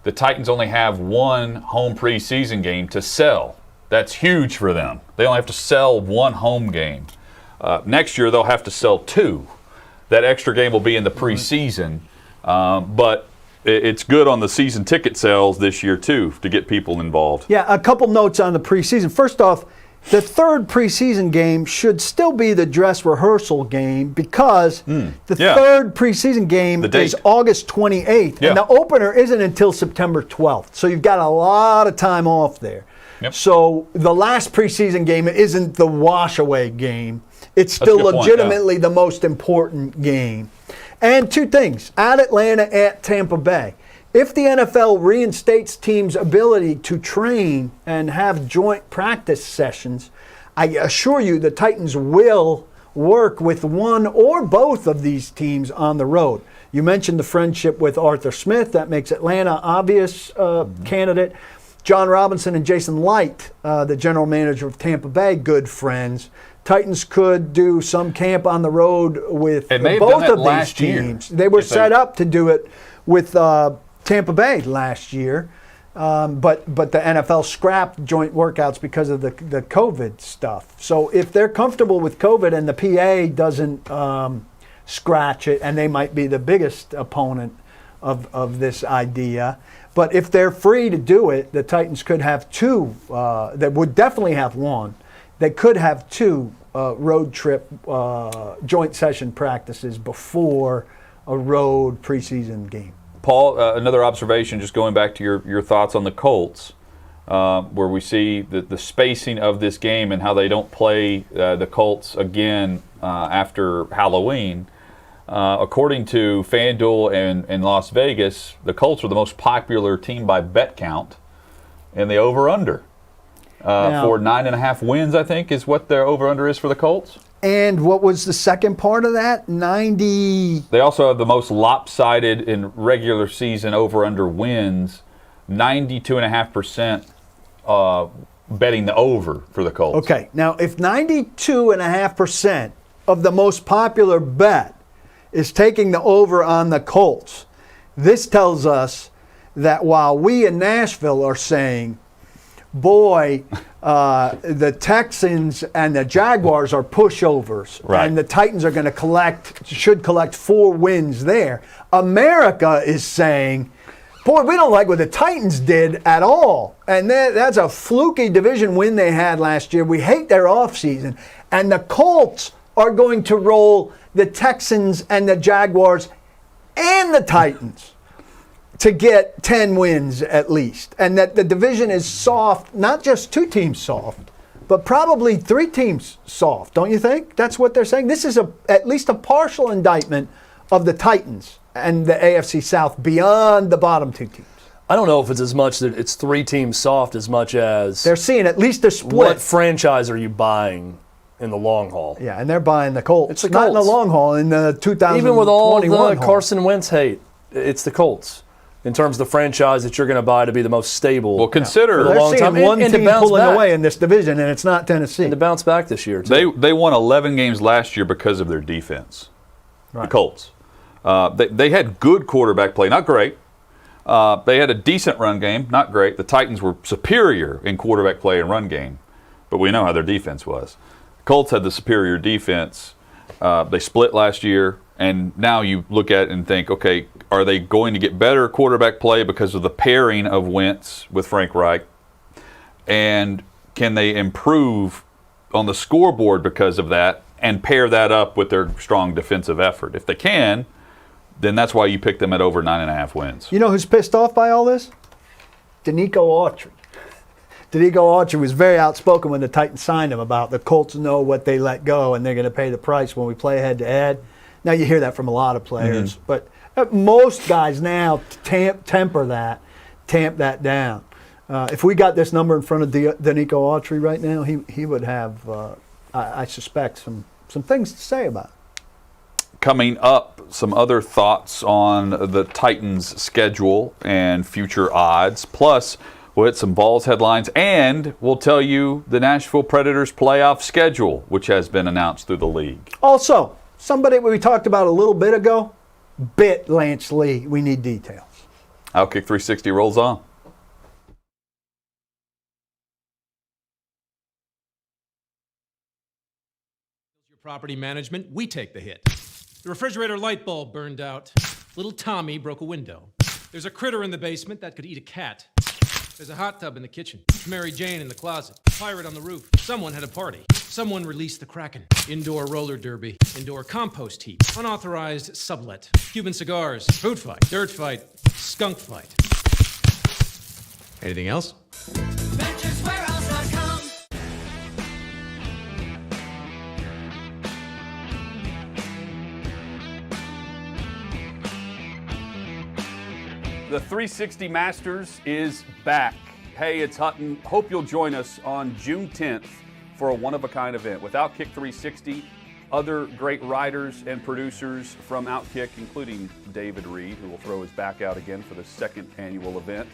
the Titans only have one home preseason game to sell. That's huge for them. They only have to sell one home game. Next year, they'll have to sell two. That extra game will be in the preseason. But it's good on the season ticket sales this year, too, to get people involved. Yeah, a couple notes on the preseason. First off, the third preseason game should still be the dress rehearsal game because the third preseason game is August 28th, and the opener isn't until September 12th. So you've got a lot of time off there. Yep. So the last preseason game isn't the wash-away game. It's still legitimately the most important game. And two things, at Atlanta, at Tampa Bay. If the NFL reinstates teams' ability to train and have joint practice sessions, I assure you the Titans will work with one or both of these teams on the road. You mentioned the friendship with Arthur Smith. That makes Atlanta obvious candidate. John Robinson and Jason Light, the general manager of Tampa Bay, good friends. Titans could do some camp on the road with both of these teams. They were set up to do it with Tampa Bay last year, but the NFL scrapped joint workouts because of the COVID stuff. So if they're comfortable with COVID and the PA doesn't scratch it, and they might be the biggest opponent of this idea, but if they're free to do it, the Titans could have two. They would definitely have one. They could have two road trip joint session practices before a road preseason game. Paul, another observation, just going back to your thoughts on the Colts, where we see the spacing of this game and how they don't play the Colts again after Halloween. According to FanDuel and Las Vegas, the Colts are the most popular team by bet count in the over-under. For 9.5 wins, I think, is what their over-under is for the Colts. And what was the second part of that? 90. They also have the most lopsided in regular season over-under wins, 92.5% betting the over for the Colts. Okay, now if 92.5% of the most popular bet is taking the over on the Colts, this tells us that while we in Nashville are saying, boy, the Texans and the Jaguars are pushovers, and the Titans are going to should collect 4 wins there. America is saying, boy, we don't like what the Titans did at all. And that's a fluky division win they had last year. We hate their offseason. And the Colts are going to roll the Texans and the Jaguars and the Titans to get 10 wins at least. And that the division is soft, not just 2 teams soft, but probably 3 teams soft, don't you think? That's what they're saying. This is at least a partial indictment of the Titans and the AFC South beyond the bottom 2 teams. I don't know if it's as much that it's 3 teams soft as much as they're seeing at least a split. What franchise are you buying in the long haul? Yeah, and they're buying the Colts. It's the Not in the Colts. long haul, in the 2021 Even with all the haul. Carson Wentz hate, it's the Colts in terms of the franchise that you're going to buy to be the most stable. Well, consider for the They're long seeing time. one And to team bounce pulling back. away in this division, and it's not Tennessee. And to bounce back this year, too. They won 11 games last year because of their defense. The Colts. They had good quarterback play, not great. They had a decent run game, not great. The Titans were superior in quarterback play and run game, but we know how their defense was. Colts had the superior defense. They split last year, and now you look at it and think, okay, are they going to get better quarterback play because of the pairing of Wentz with Frank Reich? And can they improve on the scoreboard because of that and pair that up with their strong defensive effort? If they can, then that's why you pick them at over 9.5 wins. You know who's pissed off by all this? Danico Autry. Danico Autry was very outspoken when the Titans signed him about the Colts know what they let go and they're going to pay the price when we play head-to-head. Now you hear that from a lot of players, but most guys now tamp that down. If we got this number in front of Danico Autry right now, he would have, I suspect, some things to say about it. Coming up, some other thoughts on the Titans' schedule and future odds. Plus, we'll hit some Balls headlines, and we'll tell you the Nashville Predators playoff schedule, which has been announced through the league. Also, somebody we talked about a little bit ago, bit Lance Lee. We need details. Outkick 360 rolls on. Your property management, we take the hit. The refrigerator light bulb burned out. Little Tommy broke a window. There's a critter in the basement that could eat a cat. There's a hot tub in the kitchen. Mary Jane in the closet. Pirate on the roof. Someone had a party. Someone released the Kraken. Indoor roller derby. Indoor compost heap. Unauthorized sublet. Cuban cigars. Food fight. Dirt fight. Skunk fight. Anything else? VenturesWarehouse.com. The 360 Masters is back. Hey, it's Hutton. Hope you'll join us on June 10th for a one-of-a-kind event with Outkick 360, other great writers and producers from Outkick, including David Reed, who will throw his back out again for the second annual event.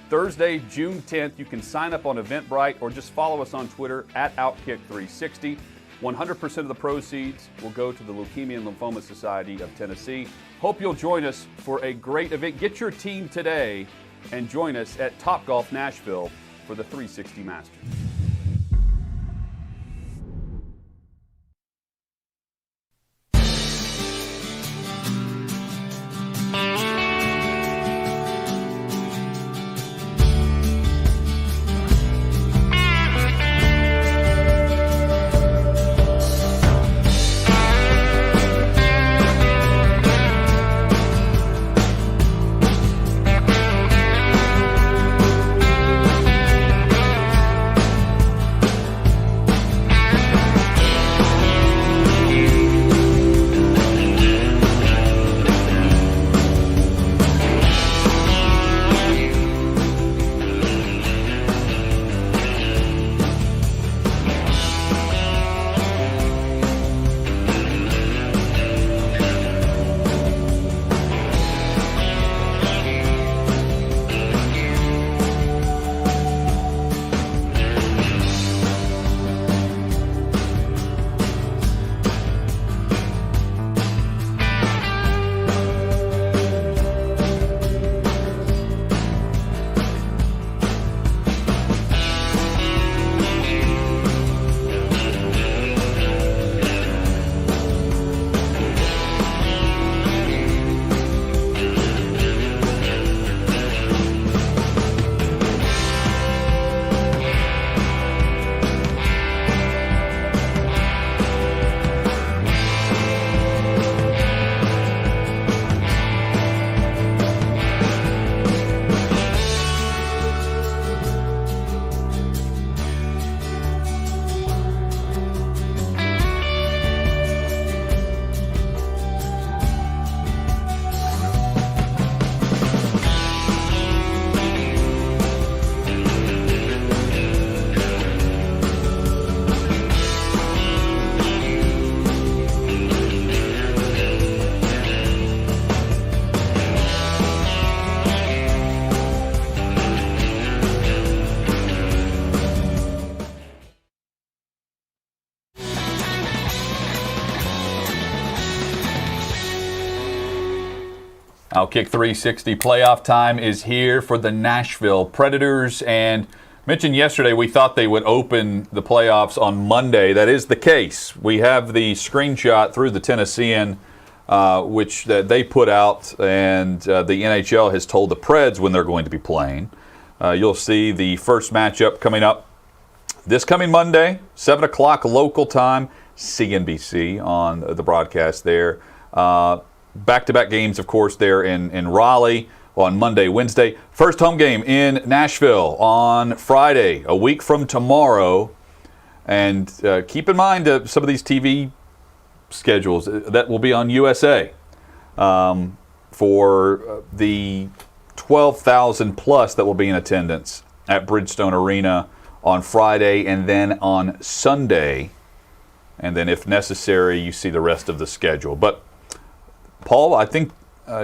Thursday, June 10th, you can sign up on Eventbrite or just follow us on Twitter at Outkick 360. 100% of the proceeds will go to the Leukemia and Lymphoma Society of Tennessee. Hope you'll join us for a great event. Get your team today and join us at Topgolf Nashville for the 360 Masters. Outkick 360 playoff time is here for the Nashville Predators, and mentioned yesterday we thought they would open the playoffs on Monday. That is the case. We have the screenshot through the Tennessean, which they put out, and the NHL has told the Preds when they're going to be playing. You'll see the first matchup coming up this coming Monday, 7 o'clock local time, CNBC on the broadcast there. Back-to-back games, of course, there in Raleigh on Monday, Wednesday. First home game in Nashville on Friday, a week from tomorrow. And keep in mind some of these TV schedules that will be on USA for the 12,000 plus that will be in attendance at Bridgestone Arena on Friday and then on Sunday. And then if necessary, you see the rest of the schedule. But Paul, I think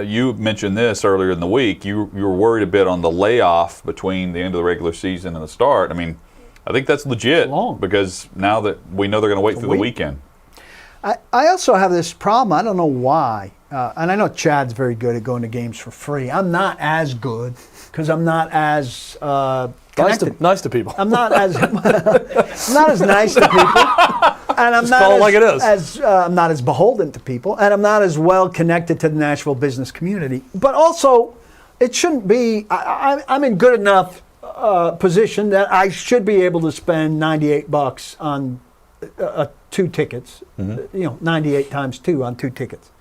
you mentioned this earlier in the week. You were worried a bit on the layoff between the end of the regular season and the start. I mean, I think that's legit because now that we know they're going to wait through the weekend. I also have this problem. I don't know why. And I know Chad's very good at going to games for free. I'm not as good because I'm not as connected. Nice to people. I'm not as I'm not as nice to people, and I'm Just not call it as, like it is. I'm not as beholden to people, and I'm not as well connected to the Nashville business community. But also, it shouldn't be. I'm in good enough position that I should be able to spend $98 on 2 tickets. 98 times 2 on 2 tickets.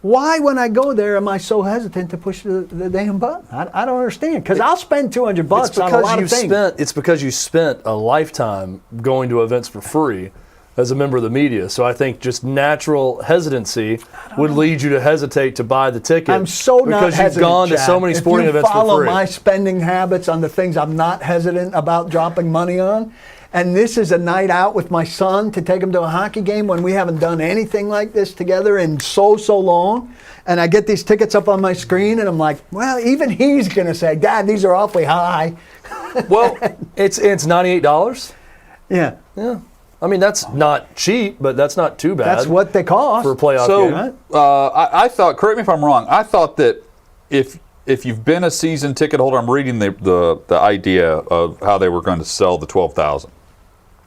Why, when I go there, am I so hesitant to push the damn button? I don't understand. Because I'll spend $200 on a lot of things. It's because you spent a lifetime going to events for free as a member of the media. So I think just natural hesitancy would lead you to hesitate to buy the ticket. I'm so not hesitant, because you've gone to so many sporting events for free. If you follow my spending habits on the things I'm not hesitant about dropping money on, and this is a night out with my son to take him to a hockey game when we haven't done anything like this together in so long. And I get these tickets up on my screen and I'm like, well, even he's going to say, Dad, these are awfully high. Well, it's $98? Yeah. Yeah. I mean, that's not cheap, but that's not too bad. That's what they cost. For a playoff game. I thought, correct me if I'm wrong, I thought that if you've been a season ticket holder, I'm reading the idea of how they were going to sell the 12,000.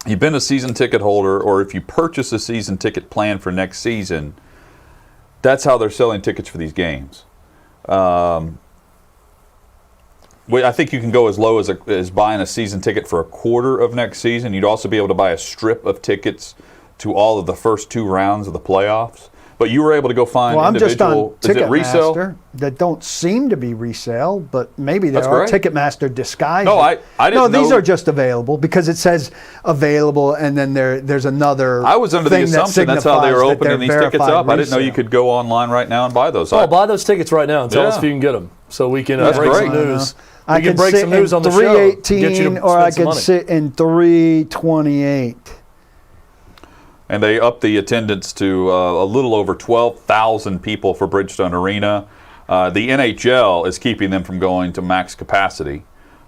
You've been a season ticket holder, or if you purchase a season ticket plan for next season, that's how they're selling tickets for these games. I think you can go as low as buying a season ticket for a quarter of next season. You'd also be able to buy a strip of tickets to all of the first 2 rounds of the playoffs. But you were able to go find individual. Is it resale? Ticketmaster that don't seem to be resale, but maybe there That's are great. Ticketmaster disguises. No, I didn't No, these know. are just available because it says available, and then there's another. I was under the thing that assumption that's how they were signifies that opening they're these tickets verified up. I didn't know you resale. could go online right now and buy those. Oh, buy those tickets right now and tell us Yeah. if you can get them, so we can That's break great. some news. I We can can break sit some news in on the show. Get you 318, to or I spend some can money. sit in 328. And they upped the attendance to a little over 12,000 people for Bridgestone Arena. The NHL is keeping them from going to max capacity.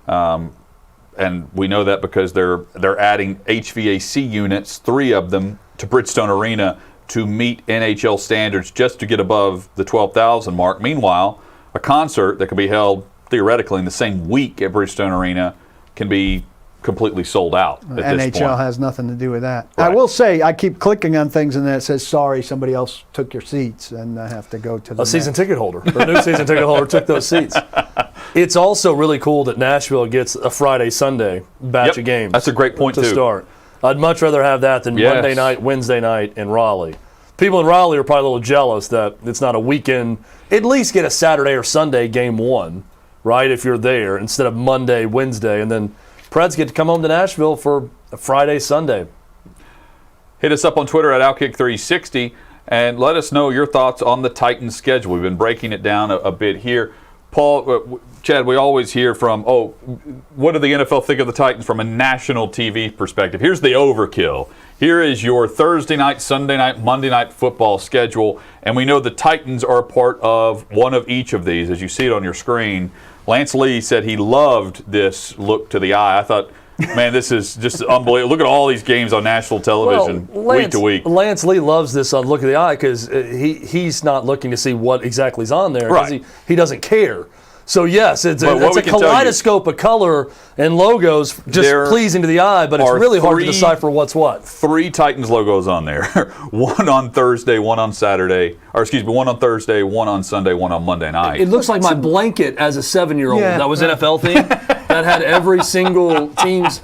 And we know that because they're adding HVAC units, 3 of them, to Bridgestone Arena to meet NHL standards just to get above the 12,000 mark. Meanwhile, a concert that could be held theoretically in the same week at Bridgestone Arena can be completely sold out at this NHL point. has nothing to do with that. Right. I will say, I keep clicking on things and then it says, sorry, somebody else took your seats, and I have to go to the A season next. ticket holder. The new season ticket holder took those seats. It's also really cool that Nashville gets a Friday, Sunday batch Yep. of games. That's a great point, to too. start. I'd much rather have that than Yes. Monday night, Wednesday night in Raleigh. People in Raleigh are probably a little jealous that it's not a weekend. At least get a Saturday or Sunday game 1, right, if you're there, instead of Monday, Wednesday, and then Preds get to come home to Nashville for a Friday, Sunday. Hit us up on Twitter at Outkick360 and let us know your thoughts on the Titans schedule. We've been breaking it down a bit here. Paul, Chad, we always hear from, what do the NFL think of the Titans from a national TV perspective? Here's the overkill. Here is your Thursday night, Sunday night, Monday night football schedule, and we know the Titans are a part of one of each of these, as you see it on your screen. Lance Lee said he loved this look to the eye. I thought, man, this is just unbelievable. Look at all these games on national television week to week. Lance Lee loves this on look of the eye because he's not looking to see what exactly is on there. 'Cause Right. He doesn't care. So, yes, it's But what a we can tell you- kaleidoscope of color and logos just There pleasing to the eye, but it's are really hard to 3 decipher what's what. 3 Titans logos on there. One on Thursday, one on Saturday, one on Thursday, one on Sunday, one on Monday night. It looks like my blanket as a 7-year-old. Yeah. That was NFL theme. That had every single team's.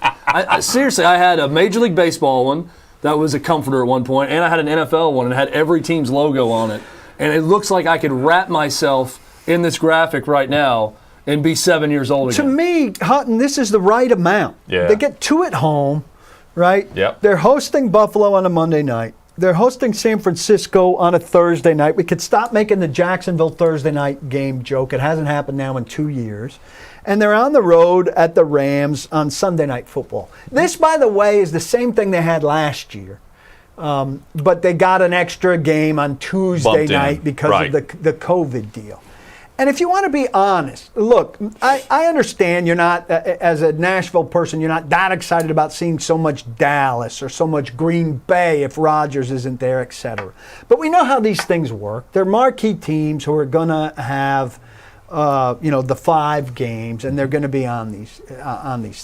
Seriously, I had a Major League Baseball one that was a comforter at one point, and I had an NFL one and it had every team's logo on it. And it looks like I could wrap myself in this graphic right now and be 7 years old To again. me, Hutton, this is the right amount. Yeah. They get 2 at home, right? Yep. They're hosting Buffalo on a Monday night. They're hosting San Francisco on a Thursday night. We could stop making the Jacksonville Thursday night game joke. It hasn't happened now in 2 years. And they're on the road at the Rams on Sunday Night Football. This, by the way, is the same thing they had last year. But they got an extra game on Tuesday Bumped in. night because Right. of the COVID deal. And if you want to be honest, look, I understand you're not, as a Nashville person, you're not that excited about seeing so much Dallas or so much Green Bay if Rodgers isn't there, et cetera. But we know how these things work. They're marquee teams who are going to have, the 5 games, and they're going to be on these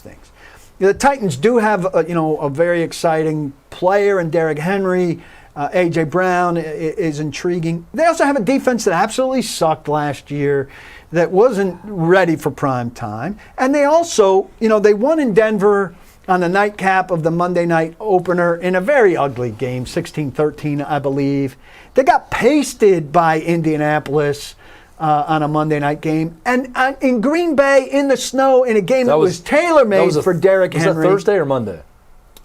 things. The Titans do have, a very exciting player in Derrick Henry. A.J. Brown is intriguing. They also have a defense that absolutely sucked last year, that wasn't ready for prime time. And they also, they won in Denver on the nightcap of the Monday night opener in a very ugly game, 16-13, I believe. They got pasted by Indianapolis on a Monday night game. And in Green Bay, in the snow, in a game that was tailor-made for Derrick Henry. Was that Thursday or Monday?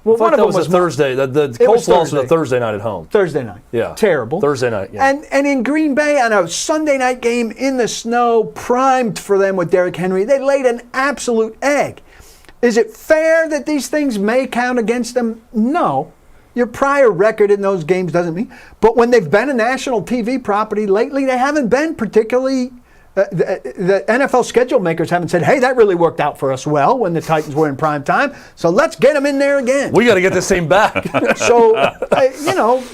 Well, one of them was Thursday. The Colts lost on a Thursday night at home. Thursday night. Yeah. Terrible. Thursday night, yeah. And in Green Bay, on a Sunday night game in the snow, primed for them with Derrick Henry, they laid an absolute egg. Is it fair that these things may count against them? No. Your prior record in those games doesn't mean. But when they've been a national TV property lately, they haven't been particularly. The NFL schedule makers haven't said, hey, that really worked out for us well when the Titans were in prime time, so let's get them in there again. We got to get this team back. So,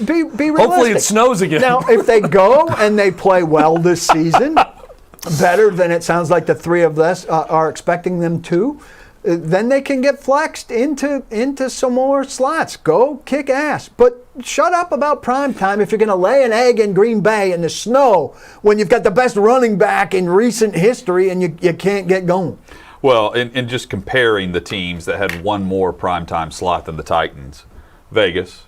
be realistic. Hopefully it snows again. Now, if they go and they play well this season, better than it sounds like the three of us are expecting them to, then they can get flexed into some more slots. Go kick ass. But shut up about prime time if you're going to lay an egg in Green Bay in the snow when you've got the best running back in recent history and you can't get going. Well, in just comparing the teams that had one more primetime slot than the Titans, Vegas,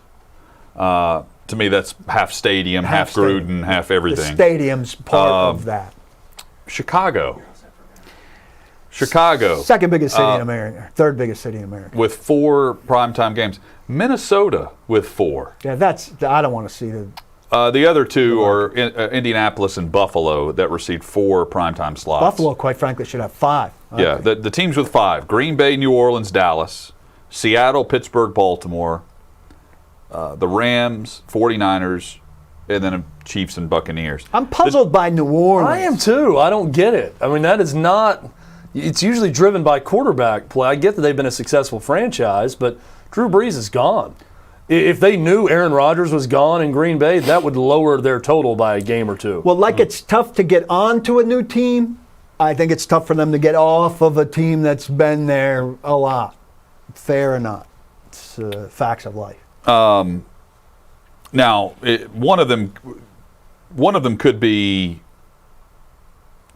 to me that's half stadium, half Gruden, half everything. The stadium's part of that. Chicago. Second biggest city in America. Third biggest city in America. With 4 primetime games. Minnesota with 4. Yeah, I don't want to see the other 2 are Indianapolis and Buffalo that received 4 primetime slots. Buffalo, quite frankly, should have 5. Okay. Yeah, the teams with 5. Green Bay, New Orleans, Dallas, Seattle, Pittsburgh, Baltimore, the Rams, 49ers, and then Chiefs and Buccaneers. I'm puzzled by New Orleans. I am too. I don't get it. I mean, that is not... It's usually driven by quarterback play. I get that they've been a successful franchise, but Drew Brees is gone. If they knew Aaron Rodgers was gone in Green Bay, that would lower their total by a game or 2. Well, it's tough to get onto a new team, I think it's tough for them to get off of a team that's been there a lot. Fair or not. It's facts of life. Now, one of them could be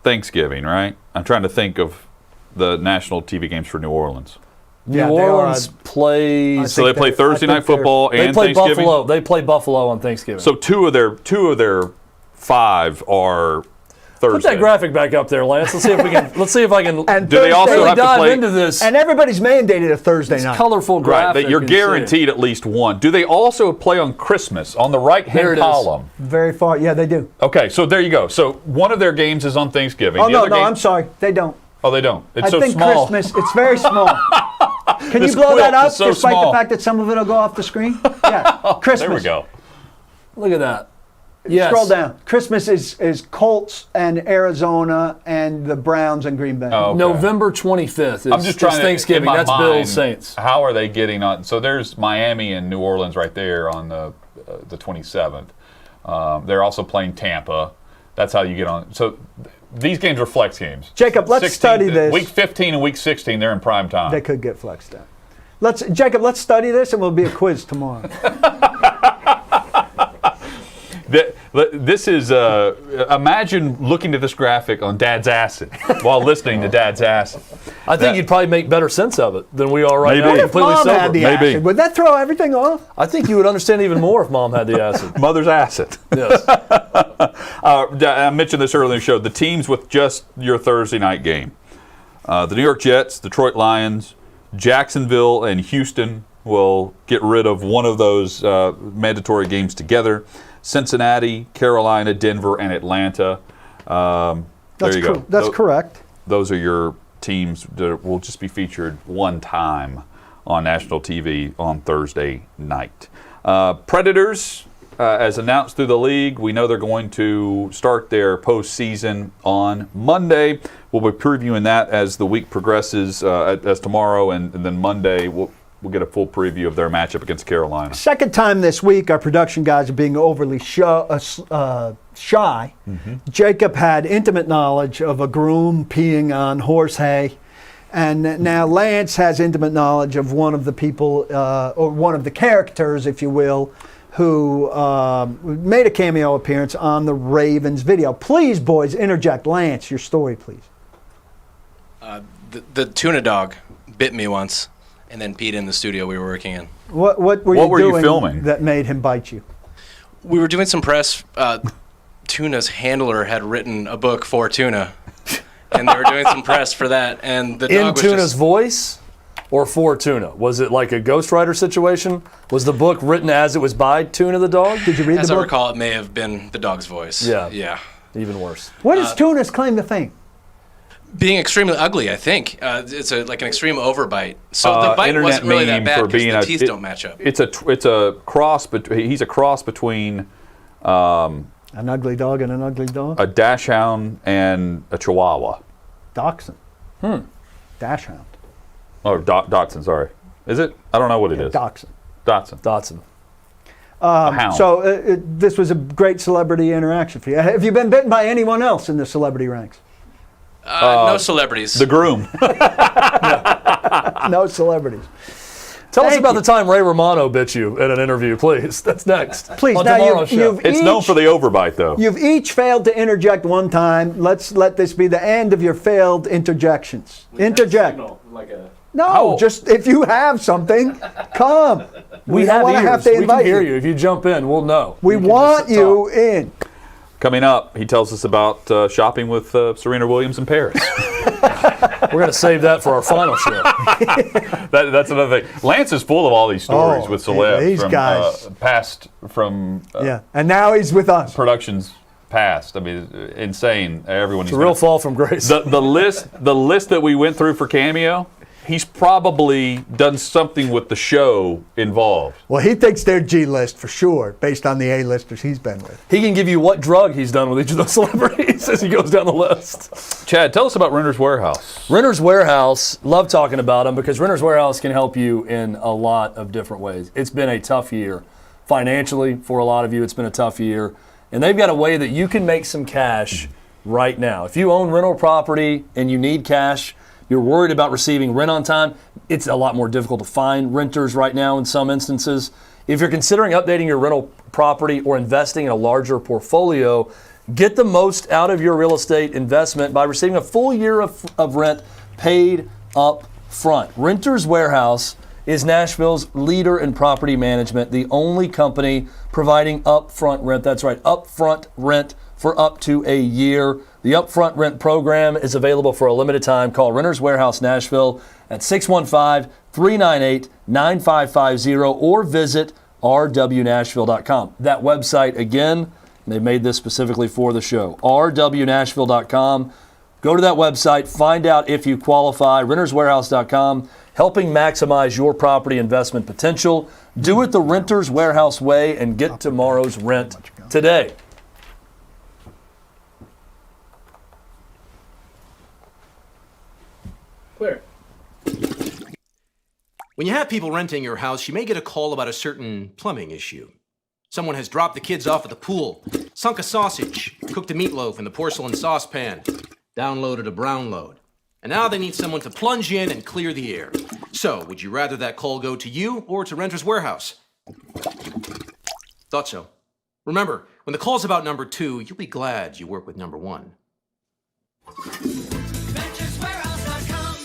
Thanksgiving, right? I'm trying to think of the national TV games for New Orleans. New Orleans plays. So they play Thursday night football and Thanksgiving. Buffalo. They play Buffalo on Thanksgiving. So two of their 5 are Thursday. Put that graphic back up there, Lance. Let's see if we can. Let's see if I can. And do they also really have to dive play into this? And everybody's mandated a Thursday night. Colorful Right, graphic. that you're guaranteed at least one. Do they also play on Christmas on the right-hand column? Very far. Yeah, they do. Okay, so there you go. So one of their games is on Thanksgiving. Oh, no, I'm sorry. They don't. Oh, they don't. It's I so think small. Christmas, it's very small. Can you This blow that quilt up is so despite small. the fact that some of it will go off the screen? Yeah, Christmas. There we go. Look at that. Yes. Scroll down. Christmas is Colts and Arizona and the Browns and Green Bay. Oh, okay. November 25th. I'm just trying to, Thanksgiving. in my That's mind, Bills Saints. How are they getting on? So there's Miami and New Orleans right there on the 27th. They're also playing Tampa. That's how you get on. So these games are flex games. Jacob, let's study this. Week 15 and week 16, they're in prime time. They could get flexed out. Let's study this and we'll be a quiz tomorrow. This is, imagine looking at this graphic on Dad's Acid while listening to Dad's Acid. I think you'd probably make better sense of it than we are right Maybe. now. What if Completely Mom sober. had the Maybe. acid? Would that throw everything off? I think you would understand even more if Mom had the acid. Mother's Acid. Yes. I mentioned this earlier in the show. The teams with just your Thursday night game. The New York Jets, Detroit Lions, Jacksonville, and Houston will get rid of one of those mandatory games together. Cincinnati, Carolina, Denver, and Atlanta. There you go. That's correct. Those are your teams that will just be featured one time on national TV on Thursday night. Predators as announced through the league, we know they're going to start their postseason on Monday. We'll be previewing that as the week progresses, as tomorrow, and then Monday we'll get a full preview of their matchup against Carolina. Second time this week, our production guys are being overly shy. Jacob had intimate knowledge of a groom peeing on horse hay. And now Lance has intimate knowledge of one of the people, or one of the characters, if you will, who made a cameo appearance on the Ravens video. Please, boys, interject. Lance, your story, please. The tuna dog bit me once and then peed in the studio we were working in. What were you doing filming that made him bite you? We were doing some press. Tuna's handler had written a book for tuna, and they were doing some press for that. And the dog In was Tuna's just, voice or for Tuna? Was it like a ghostwriter situation? Was the book written as it was by Tuna the dog? Did you read as the I book? recall, it may have been the dog's voice. Yeah. Yeah. Even worse. What is Tuna's claim to fame? Being extremely ugly, I think. It's like an extreme overbite. So the bite Internet wasn't really that meme bad for because being the teeth don't match up. It's a cross, but he's a cross between An ugly dog and an ugly dog? a dachshund and a chihuahua. Dachshund. Dachshund. Or Dachshund, sorry. Is it? I don't know what it is. Dachshund. Dachshund. Dotson. A hound. So this was a great celebrity interaction for you. Have you been bitten by anyone else in the celebrity ranks? No celebrities. The groom. No celebrities. Tell us Thank about you. the time Ray Romano bit you in an interview, please. That's next. Please, on now tomorrow's show. you've It's known for the overbite, though. You've each failed to interject one time. Let's let this be the end of your failed interjections. Interject. No, just if you have something, come. We don't have wanna ears. have to We can invite hear you. If you jump in, we'll know. We You can want just you talk. in. Coming up, he tells us about shopping with Serena Williams in Paris. We're going to save that for our final show. That's another thing. Lance is full of all these stories Oh, with celebs these from guys. past from Yeah, and now he's with us. productions past. I mean, insane. Everyone. It's a real fall from grace. The list that we went through for Cameo. He's probably done something with the show involved. Well, he thinks they're G-list for sure, based on the A-listers he's been with. He can give you what drug he's done with each of those celebrities as he goes down the list. Chad, tell us about Renter's Warehouse. Renter's Warehouse, love talking about them because Renter's Warehouse can help you in a lot of different ways. It's been a tough year. Financially, for a lot of you, it's been a tough year. And they've got a way that you can make some cash right now. If you own rental property and you need cash, you're worried about receiving rent on time, it's a lot more difficult to find renters right now in some instances. If you're considering updating your rental property or investing in a larger portfolio, get the most out of your real estate investment by receiving a full year of rent paid up front. Renters Warehouse is Nashville's leader in property management, the only company providing upfront rent. That's right, upfront rent for up to a year. The upfront rent program is available for a limited time. Call Renters Warehouse Nashville at 615-398-9550 or visit rwnashville.com. That website, again, they made this specifically for the show, rwnashville.com. Go to that website, find out if you qualify, renterswarehouse.com, helping maximize your property investment potential. Do it the Renters Warehouse way and get tomorrow's rent today. Clear. When you have people renting your house, you may get a call about a certain plumbing issue. Someone has dropped the kids off at the pool, sunk a sausage, cooked a meatloaf in the porcelain saucepan, downloaded a brown load. And now they need someone to plunge in and clear the air. So, would you rather that call go to you or to Renters Warehouse? Thought so. Remember, when the call's about number 2, you'll be glad you work with number 1. VenturesWarehouse.com.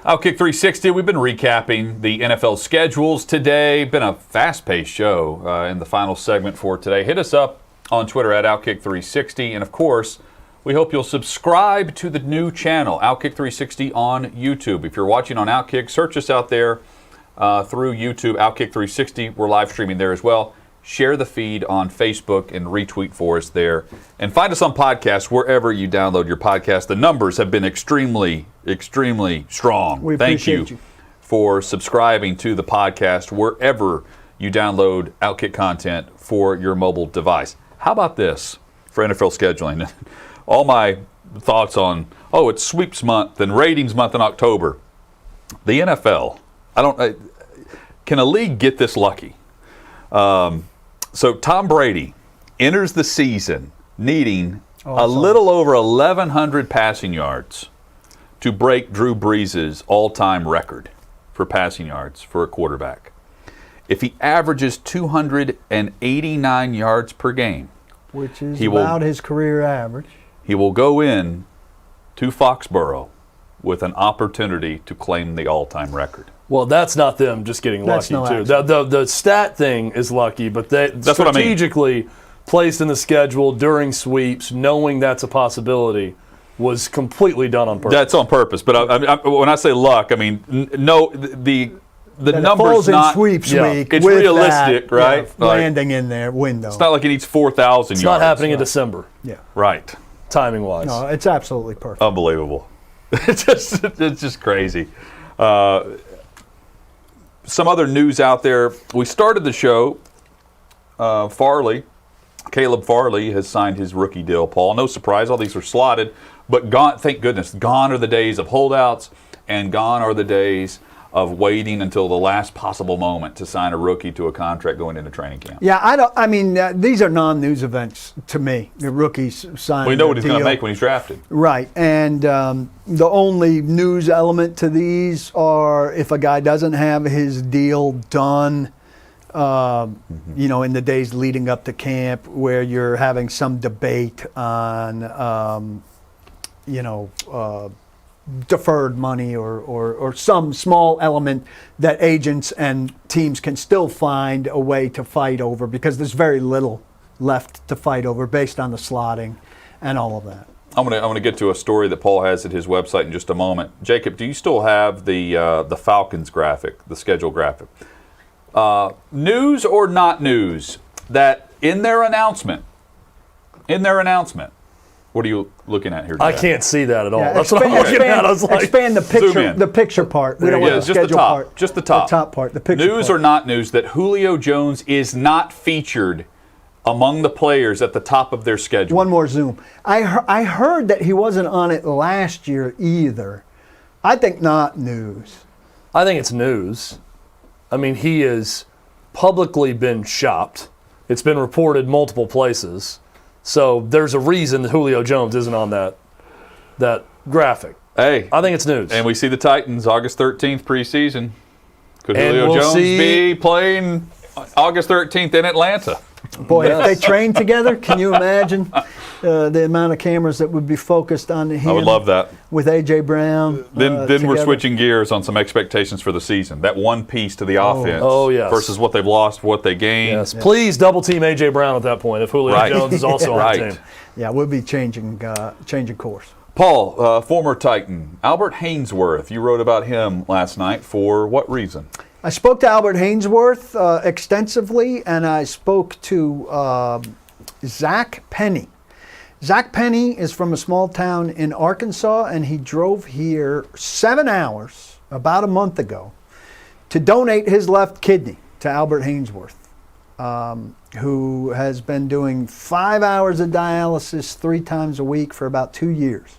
Outkick 360, we've been recapping the NFL schedules today. Been a fast-paced show in the final segment for today. Hit us up on Twitter at Outkick 360. And, of course, we hope you'll subscribe to the new channel, Outkick 360 on YouTube. If you're watching on Outkick, search us out there through YouTube, Outkick 360. We're live streaming there as well. Share the feed on Facebook and retweet for us there. And find us on podcasts wherever you download your podcast. The numbers have been extremely strong. We Thank appreciate you for subscribing to the podcast wherever you download Outkick content for your mobile device. How about this for NFL scheduling? All my thoughts on, it's sweeps month and ratings month in October. The NFL, can a league get this lucky? So Tom Brady enters the season needing a little over 1,100 passing yards to break Drew Brees' all-time record for passing yards for a quarterback. If he averages 289 yards per game, which is about his career average, he will go in to Foxborough with an opportunity to claim the all-time record. Well, that's not them just getting lucky, too. The stat thing is lucky, but that's strategically placed in the schedule during sweeps, knowing that's a possibility, was completely done on purpose. That's on purpose. But when I say luck, I mean, the number's falls not in sweeps week. It's realistic, that, right? Yeah, landing in their window. It's not like he needs 4,000 yards. It's not happening in December. Yeah. Right. Timing-wise. No, it's absolutely perfect. Unbelievable. It's just crazy. Some other news out there. We started the show. Caleb Farley has signed his rookie deal, Paul. No surprise, all these are slotted. But gone, thank goodness, gone are the days of holdouts, and gone are the days of waiting until the last possible moment to sign a rookie to a contract going into training camp. Yeah, these are non-news events to me. The rookies sign. We know what he's going to make when he's drafted. Right, and the only news element to these are if a guy doesn't have his deal done, in the days leading up to camp, where you're having some debate on, deferred money or some small element that agents and teams can still find a way to fight over, because there's very little left to fight over based on the slotting and all of that. I'm gonna get to a story that Paul has at his website in just a moment. Jacob, do you still have the Falcons graphic, the schedule graphic? News or not news that in their announcement, what are you looking at here, Jack? I can't see that at all. Yeah, That's what I'm looking at. I was like, expand the picture part. We don't want the just schedule the top. part. Just the top. The top part. The picture News part. or not news that Julio Jones is not featured among the players at the top of their schedule. One more zoom. I heard that he wasn't on it last year either. I think not news. I think it's news. I mean, he has publicly been shopped. It's been reported multiple places. So there's a reason that Julio Jones isn't on that graphic. Hey, I think it's news. And we see the Titans August 13th preseason. Could And Julio we'll Jones see- be playing August 13th in Atlanta? Boy, if they trained together, can you imagine the amount of cameras that would be focused on him? I would love that. With A.J. Brown. Then we're together. switching gears on some expectations for the season. That one piece to the offense yes. versus what they've lost, what they gained. Yes, please double team A.J. Brown at that point if Julio Right. Jones is also on the team. Yeah, we'll be changing course. Paul, former Titan, Albert Hainsworth, you wrote about him last night. For what reason? I spoke to Albert Hainsworth extensively, and I spoke to Zach Penny. Zach Penny is from a small town in Arkansas, and he drove here 7 hours about a month ago to donate his left kidney to Albert Hainsworth, who has been doing 5 hours of dialysis 3 times a week for about 2 years.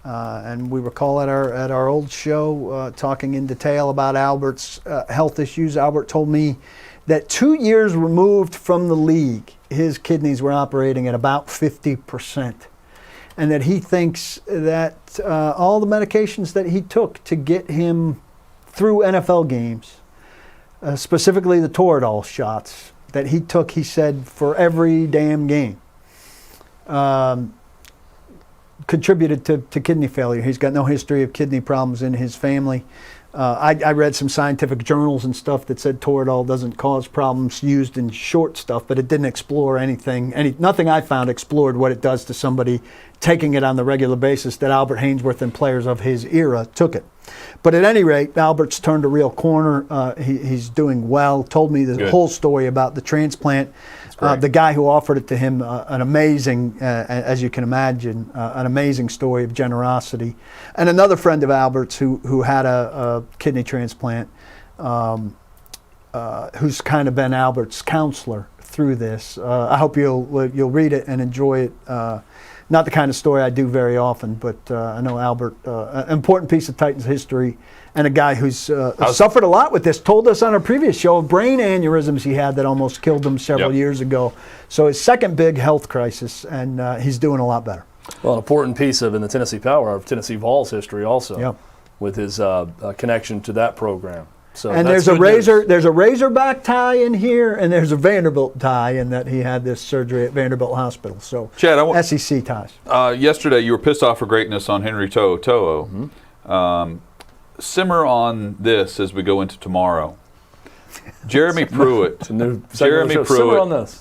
And we recall at our old show talking in detail about Albert's health issues. Albert told me that 2 years removed from the league, his kidneys were operating at about 50%. And that he thinks that all the medications that he took to get him through NFL games, specifically the Toradol shots that he took, he said, for every damn game, contributed to kidney failure. He's got no history of kidney problems in his family. I read some scientific journals and stuff that said Toradol doesn't cause problems used in short stuff, but it didn't explore nothing I found explored what it does to somebody taking it on the regular basis that Albert Hainsworth and players of his era took it. But at any rate, Albert's turned a real corner. He's doing well. Told me the whole story about the transplant. The guy who offered it to him, an amazing, as you can imagine, an amazing story of generosity. And another friend of Albert's who had a kidney transplant, who's kind of been Albert's counselor through this. I hope you'll read it and enjoy it. Not the kind of story I do very often, but I know Albert, an important piece of Titans history, and a guy who's suffered a lot with this. Told us on our previous show of brain aneurysms he had that almost killed him several years ago. So his second big health crisis, and he's doing a lot better. Well, an important piece of in the Tennessee Power of Tennessee Vols history also, with his connection to that program. So and there's a Razorback tie in here, and there's a Vanderbilt tie in that he had this surgery at Vanderbilt Hospital. So Chad, SEC ties. Yesterday you were pissed off for greatness on Henry To'o. Simmer on this as we go into tomorrow. Jeremy Pruitt.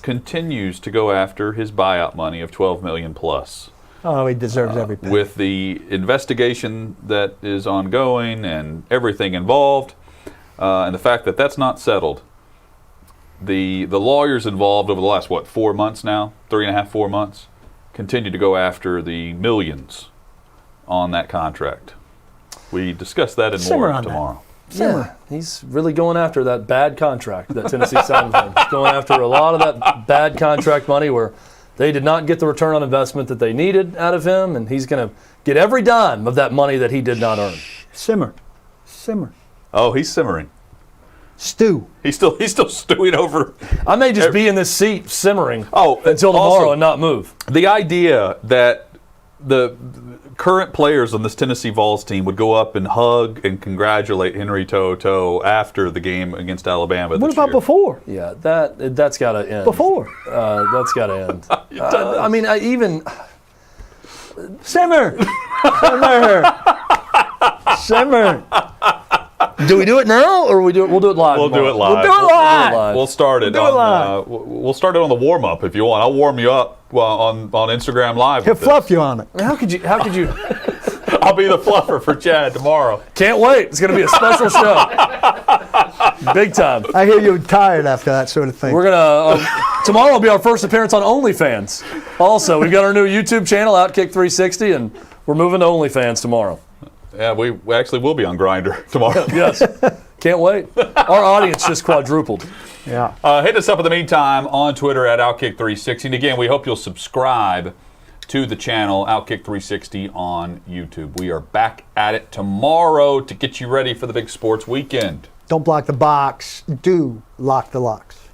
Continues to go after his buyout money of $12 million plus. Oh, he deserves every penny. With the investigation that is ongoing and everything involved. And the fact that that's not settled, the lawyers involved over the last, 4 months now, 3.5, 4 months, continue to go after the millions on that contract. We discuss that and more tomorrow. Yeah, he's really going after that bad contract that Tennessee signed with him. Going after a lot of that bad contract money where they did not get the return on investment that they needed out of him, and he's going to get every dime of that money that he did not earn. Simmer. Oh, he's simmering. Stew. He's still stewing over. I may just be in this seat simmering also, until tomorrow and not move. The idea that the current players on this Tennessee Vols team would go up and hug and congratulate Henry To'o after the game against Alabama. What about before? Yeah, that's got to end. Before. That's got to end. I mean, Simmer. Simmer. Do we do it now, or we'll do it live? We'll do it live. We'll start it. We'll start it on the warm up if you want. I'll warm you up on Instagram Live. He'll fluff you on it. How could you? I'll be the fluffer for Chad tomorrow. Can't wait. It's going to be a special show. Big time. I hear you're tired after that sort of thing. We're going to tomorrow will be our first appearance on OnlyFans. Also, we've got our new YouTube channel, Outkick 360, and we're moving to OnlyFans tomorrow. Yeah, we actually will be on Grindr tomorrow. Yes. Can't wait. Our audience just quadrupled. Yeah. Hit us up in the meantime on Twitter at Outkick360. And again, we hope you'll subscribe to the channel Outkick360 on YouTube. We are back at it tomorrow to get you ready for the big sports weekend. Don't block the box. Do lock the locks.